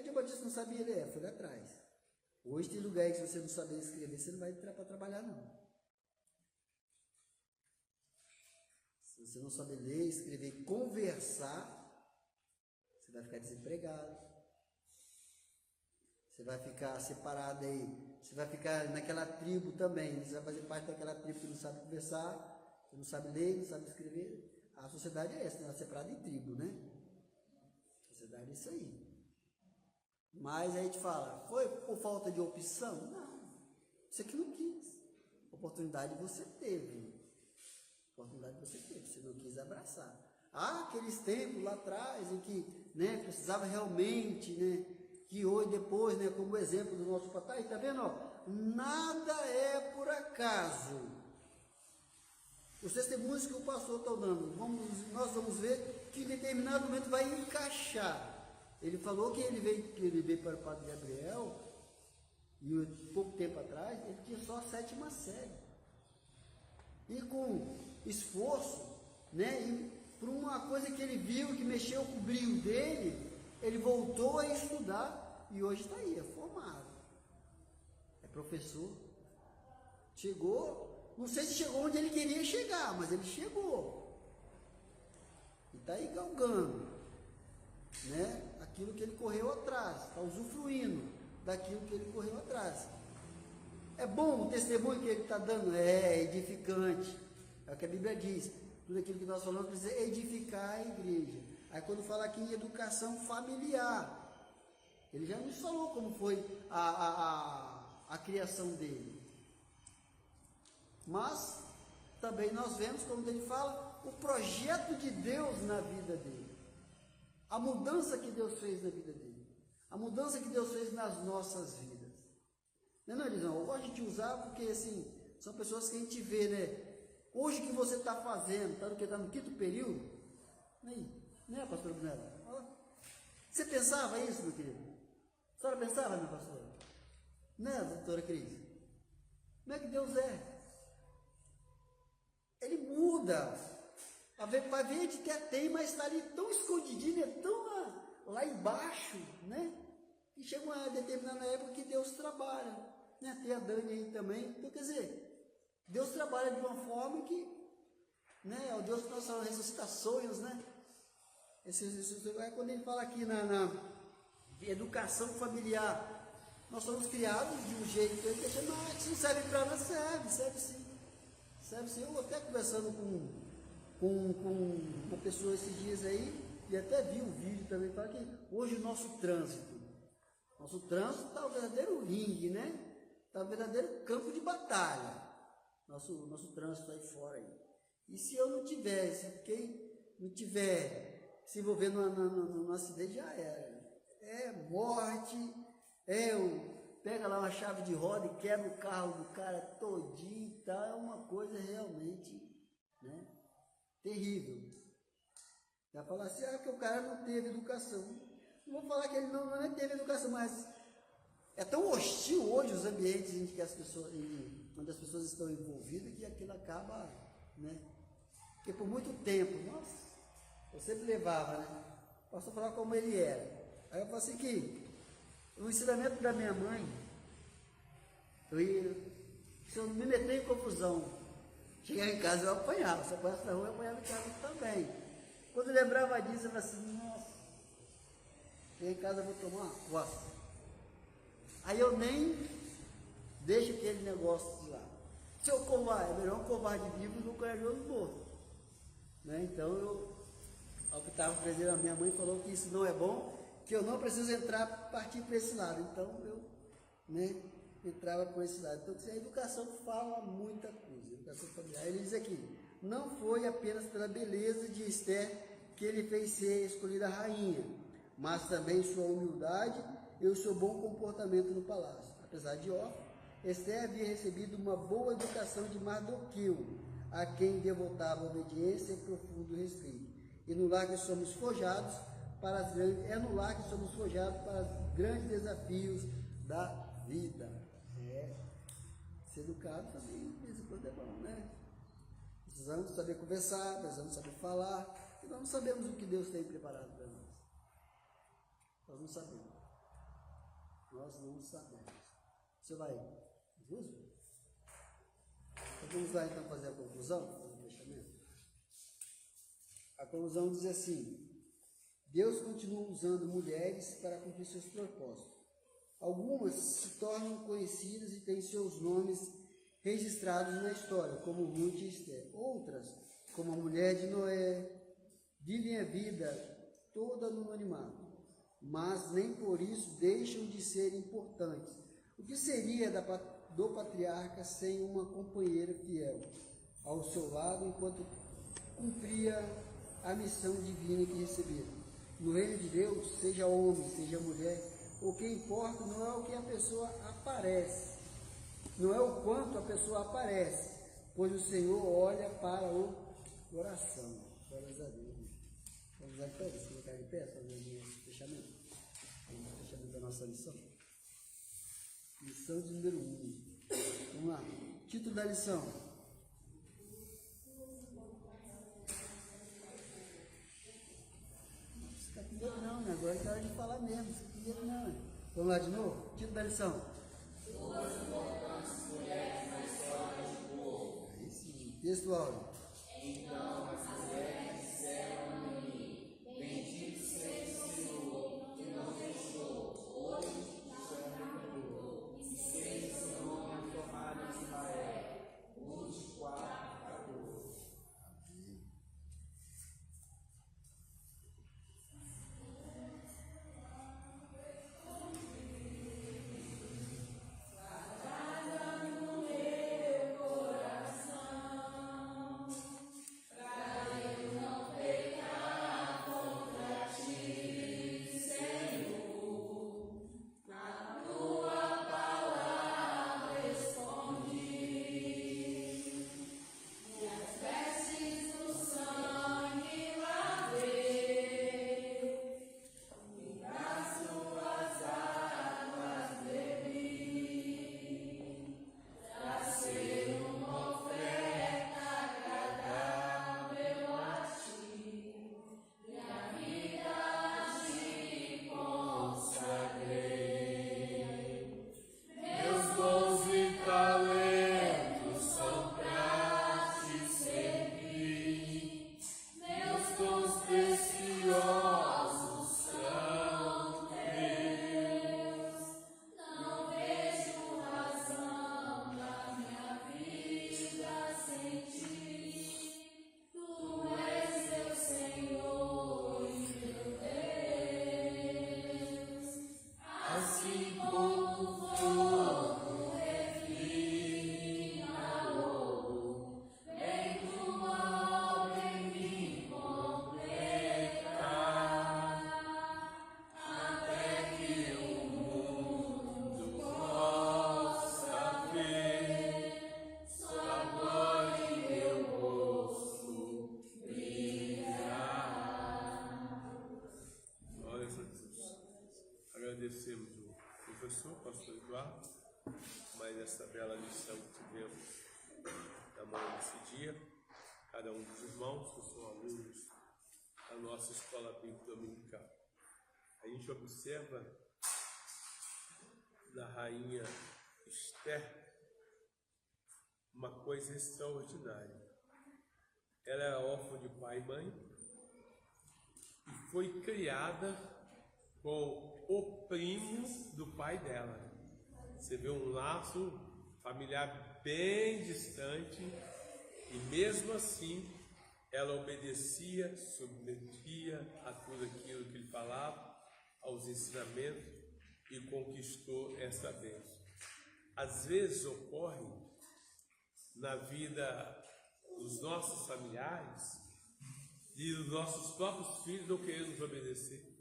João Batista não sabia ler, foi lá atrás. Hoje tem lugar que se você não saber escrever, você não vai entrar para trabalhar não. Se você não saber ler, escrever e conversar, você vai ficar desempregado. Você vai ficar separado aí. Você vai ficar naquela tribo também. Você vai fazer parte daquela tribo que não sabe conversar, que não sabe ler, não sabe escrever. A sociedade é essa, ela é separada em tribo, né? A sociedade é isso aí. Mas aí a gente fala, foi por falta de opção? Não. Você que não quis. Oportunidade você teve. Você não quis abraçar. Aqueles tempos lá atrás em que, precisava realmente, que hoje, depois, como exemplo do nosso papai, está vendo? Nada é por acaso. Os testemunhos que o pastor está dando, nós vamos ver que em determinado momento vai encaixar. Ele falou que ele veio para o Padre Gabriel, e pouco tempo atrás, ele tinha só a 7ª série. E com esforço, e por uma coisa que ele viu, que mexeu com o brilho dele, ele voltou a estudar, e hoje está aí, é formado. É professor. Chegou, não sei se chegou onde ele queria chegar, mas ele chegou. E está aí galgando, aquilo que ele correu atrás, está usufruindo daquilo que ele correu atrás. É bom o testemunho que ele está dando? É edificante. É o que a Bíblia diz. Tudo aquilo que nós falamos precisa edificar a igreja. Aí quando fala aqui em educação familiar, ele já nos falou como foi a criação dele. Mas também nós vemos, como ele fala, o projeto de Deus na vida dele. A mudança que Deus fez na vida dele. A mudança que Deus fez nas nossas vidas. Não, Elisão, eu gosto de te usar porque, assim, são pessoas que a gente vê, Hoje o que você está fazendo, está no 5º período? Pastora Brunella? Você pensava isso, meu querido? A senhora pensava, minha pastora? Doutora Cris? Como é que Deus é? Ele muda. Para ver, a gente até tem, mas está ali tão escondidinho, tão lá embaixo, E chega uma determinada época que Deus trabalha. Tem a Dani aí também. Então, quer dizer, Deus trabalha de uma forma que, o Deus que nós falamos, ressuscita sonhos, É quando ele fala aqui na educação familiar, nós somos criados de um jeito que ele deixa, mas isso não serve para nós, serve sim. Serve sim. Eu até conversando com uma pessoa esses dias aí, e até vi um vídeo também, fala que hoje o nosso trânsito está o verdadeiro ringue, né? Está o verdadeiro campo de batalha. Nosso trânsito aí fora aí. E se eu não tiver, se quem não tiver se envolvendo num acidente, já era. É morte, pega lá uma chave de roda e quebra o carro do cara todinho e tal, é uma coisa realmente, né, terrível. Vai falar assim, que o cara não teve educação. Não vou falar que ele não teve educação, mas é tão hostil hoje os ambientes em que onde as pessoas estão envolvidas, que aquilo acaba, né? Porque por muito tempo, nossa, eu sempre levava, né? Posso falar como ele era. Aí eu falo assim que o ensinamento da minha mãe, se eu me meter em confusão, chegar em casa eu apanhava, se eu apanhasse na rua eu apanhava em casa também. Quando eu lembrava disso, eu falava assim, nossa, chegar em casa eu vou tomar uma coça. Aí eu nem deixo aquele negócio de lá. Se eu covarde, é melhor um covarde vivo do que um corajoso morto. Né? Então ao que estava presente, a minha mãe falou que isso não é bom, que eu não preciso partir para esse lado. Então eu, né, entrava por esse lado. Então a educação fala muita coisa, educação familiar. Ele diz aqui, não foi apenas pela beleza de Esther que ele fez ser escolhida rainha, mas também sua humildade e o seu bom comportamento no palácio. Apesar de órfã, Esther havia recebido uma boa educação de Mardoqueu, a quem devotava obediência e profundo respeito. E no lar que somos forjados para no lar que somos forjados para os grandes desafios da vida. Ser educado também, de vez em quando é bom, né? Precisamos saber conversar, precisamos saber falar, e nós não sabemos o que Deus tem preparado para nós. Nós não sabemos. Você vai, Jesus? Então vamos lá então fazer a conclusão, fazer o fechamento. A conclusão diz assim: Deus continua usando mulheres para cumprir seus propósitos. Algumas se tornam conhecidas e têm seus nomes registrados na história, como Ruth e Esther. Outras, como a mulher de Noé, vivem a vida toda no anonimato, mas nem por isso deixam de ser importantes. O que seria do patriarca sem uma companheira fiel ao seu lado enquanto cumpria a missão divina que recebera? No reino de Deus, seja homem, seja mulher, o que importa não é o que a pessoa aparece, não é o quanto a pessoa aparece, pois o Senhor olha para o coração. Glórias a Deus. Vamos lá então, se colocar de pé, fazer o fechamento. O fechamento da nossa lição. Lição de número 1. Vamos lá. Título da lição. Fica com medo não, né? Agora é hora de falar mesmo. Fica com medo não. Vamos lá de novo? Título da lição. Aí sim. Texto áudio. Então as mulheres disseram a mim, bendito seja o Senhor, que nos deixou hoje de sua redentor, e seja seu nome formado em Israel. 24:14. Amém. professor, pastor Eduardo, mais essa bela lição que tivemos na manhã desse dia. Cada um dos irmãos que são alunos da nossa escola bíblica dominical. A gente observa da rainha Esther uma coisa extraordinária. Ela era órfã de pai e mãe e foi criada com o primo do pai dela. Você vê um laço familiar bem distante e mesmo assim ela obedecia, submetia a tudo aquilo que ele falava, aos ensinamentos e conquistou essa bênção. Às vezes ocorre na vida dos nossos familiares e dos nossos próprios filhos não querem nos obedecer.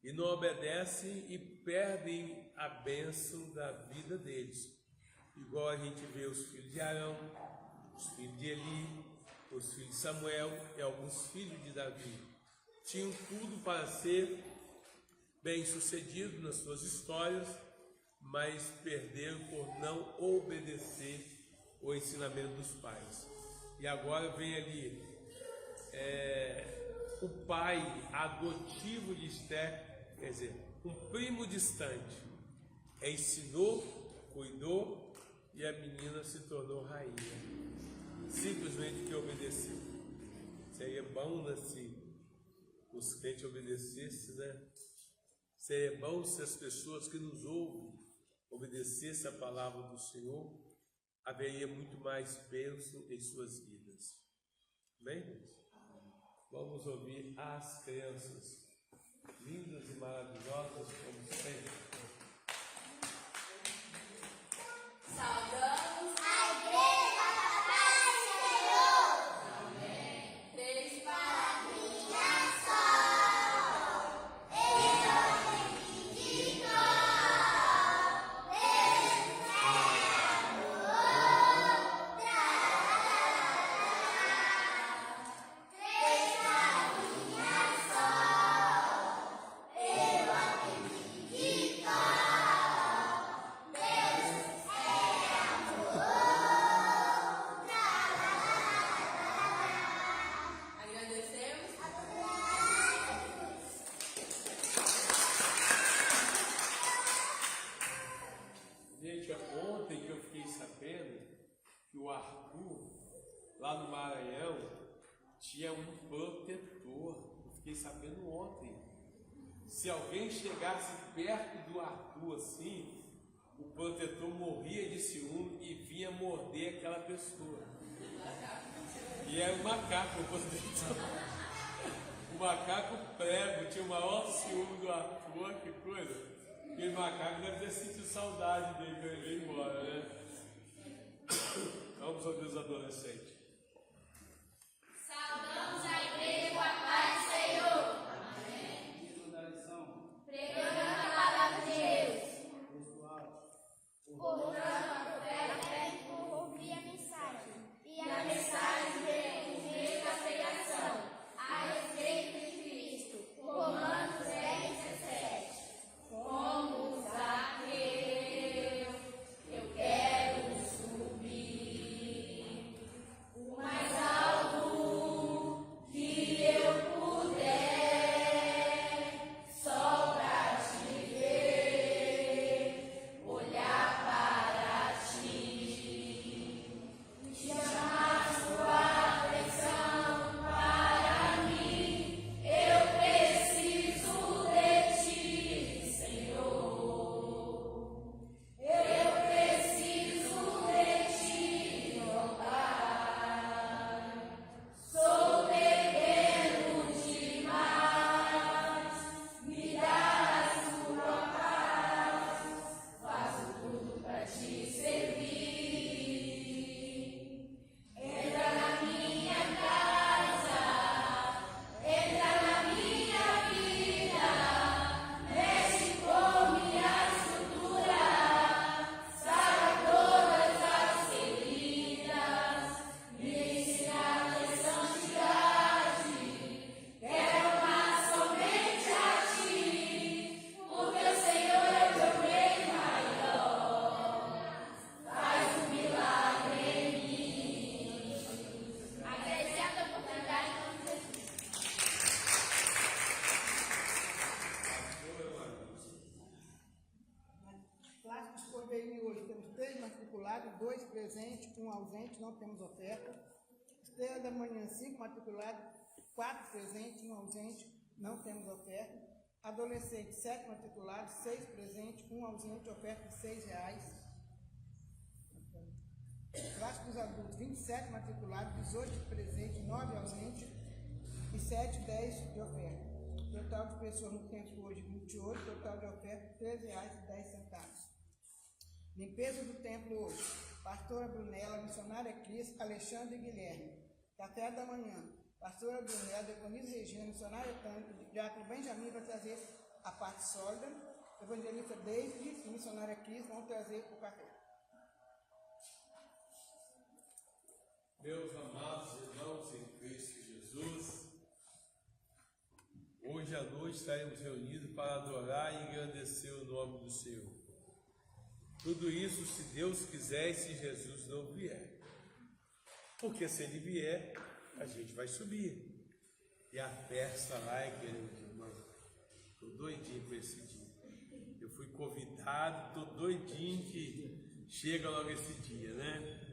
E não obedecem e perdem a bênção da vida deles. Igual a gente vê os filhos de Arão, os filhos de Eli, os filhos de Samuel e alguns filhos de Davi. Tinham tudo para ser bem-sucedidos nas suas histórias, mas perderam por não obedecer o ensinamento dos pais. E agora vem ali o pai adotivo de Esther, quer dizer, um primo distante, ensinou, cuidou e a menina se tornou rainha, simplesmente que obedeceu. Seria bom, né, se os crentes obedecessem, né? Seria bom se as pessoas que nos ouvem obedecessem a palavra do Senhor, haveria muito mais bênção em suas vidas. Amém? Vamos ouvir as crianças, lindas e maravilhosas como sempre. Saudamos a Igreja Papai Senhor. Amém. Três palavrinhas só. Eu acredito. Deus é amor. Três palavrinhas só. Eu acredito. Agradecemos. Gente, ontem que eu fiquei sabendo que o Arthur, lá no Maranhão, tinha um protetor. Eu fiquei sabendo ontem. Se alguém chegasse perto do Arthur assim, o protetor morria de ciúme e vinha morder aquela pessoa. E era um macaco, o protetor. O macaco prego, tinha o maior ciúme do Arthur, que coisa. Aquele macaco deve ter sentido saudade dele quando ele veio embora, né? Vamos ouvir os adolescentes. Saudamos a Igreja Papai Senhor. Título da lição: Pregando a palavra de Deus. Textual. Portanto, a fé por ouvir a mensagem. E a mensagem veio por meio da pregação a respeito de Cristo. Romanos 10:17. Como Zaqueu, eu quero subir. ausente, não temos oferta. Estrela da Manhã, 5 matriculados, 4 presentes, 1 ausente, não temos oferta. Adolescente, 7 matriculados, 6 presentes, 1 ausente, oferta de R$6. Classe dos adultos, 27 matriculados, 18 presentes, 9 ausentes e 10 de oferta. Total de pessoas no tempo hoje, 28, total de oferta, R$13,10. Limpeza do templo hoje, pastora Brunella, missionária Cris, Alexandre e Guilherme. Café da manhã, pastora Brunella, Deconise Regina, missionária Tânica, diácono Benjamin vai trazer a parte sólida, evangelista David e missionária Cris vão trazer o café. Meus amados irmãos em Cristo Jesus, hoje à noite estaremos reunidos para adorar e engrandecer o nome do Senhor. Tudo isso, se Deus quiser e se Jesus não vier. Porque se Ele vier, a gente vai subir. E a festa lá é grande, irmão. Estou doidinho para esse dia. Eu fui convidado, estou doidinho que chega logo esse dia, né?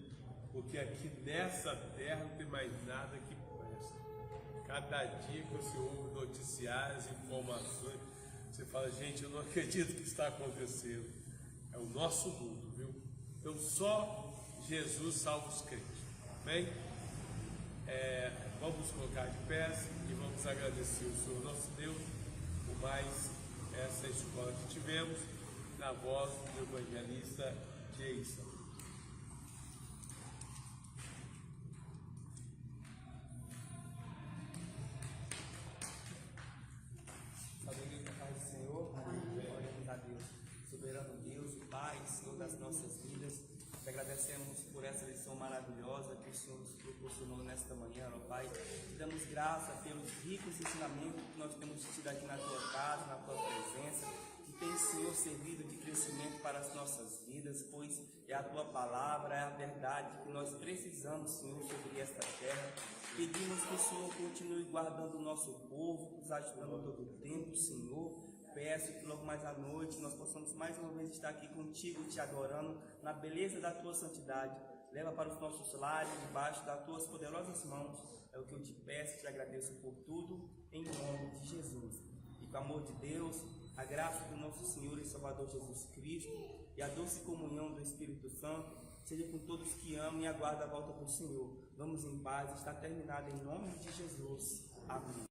Porque aqui nessa terra não tem mais nada que presta. Cada dia que você ouve noticiários, informações, você fala, gente, eu não acredito que está acontecendo. É o nosso mundo, viu? Então só Jesus salva os crentes. Bem? Vamos colocar de pés e vamos agradecer o Senhor nosso Deus por mais essa escola que tivemos na voz do evangelista Jason. Das nossas vidas, te agradecemos por essa lição maravilhosa que o Senhor nos proporcionou nesta manhã, ó Pai. Te damos graça pelos ricos ensinamentos que nós temos tido aqui na Tua casa, na Tua presença, que tem, Senhor, servido de crescimento para as nossas vidas, pois é a Tua palavra, é a verdade que nós precisamos, Senhor, sobre esta terra. Pedimos que o Senhor continue guardando o nosso povo, nos ajudando todo o tempo, Senhor. Peço que logo mais à noite nós possamos mais uma vez estar aqui contigo, te adorando na beleza da tua santidade. Leva para os nossos lares, debaixo das tuas poderosas mãos. É o que eu te peço e te agradeço por tudo, em nome de Jesus. E com o amor de Deus, a graça do nosso Senhor e Salvador Jesus Cristo e a doce comunhão do Espírito Santo seja com todos que amam e aguardam a volta do Senhor. Vamos em paz, está terminado em nome de Jesus. Amém.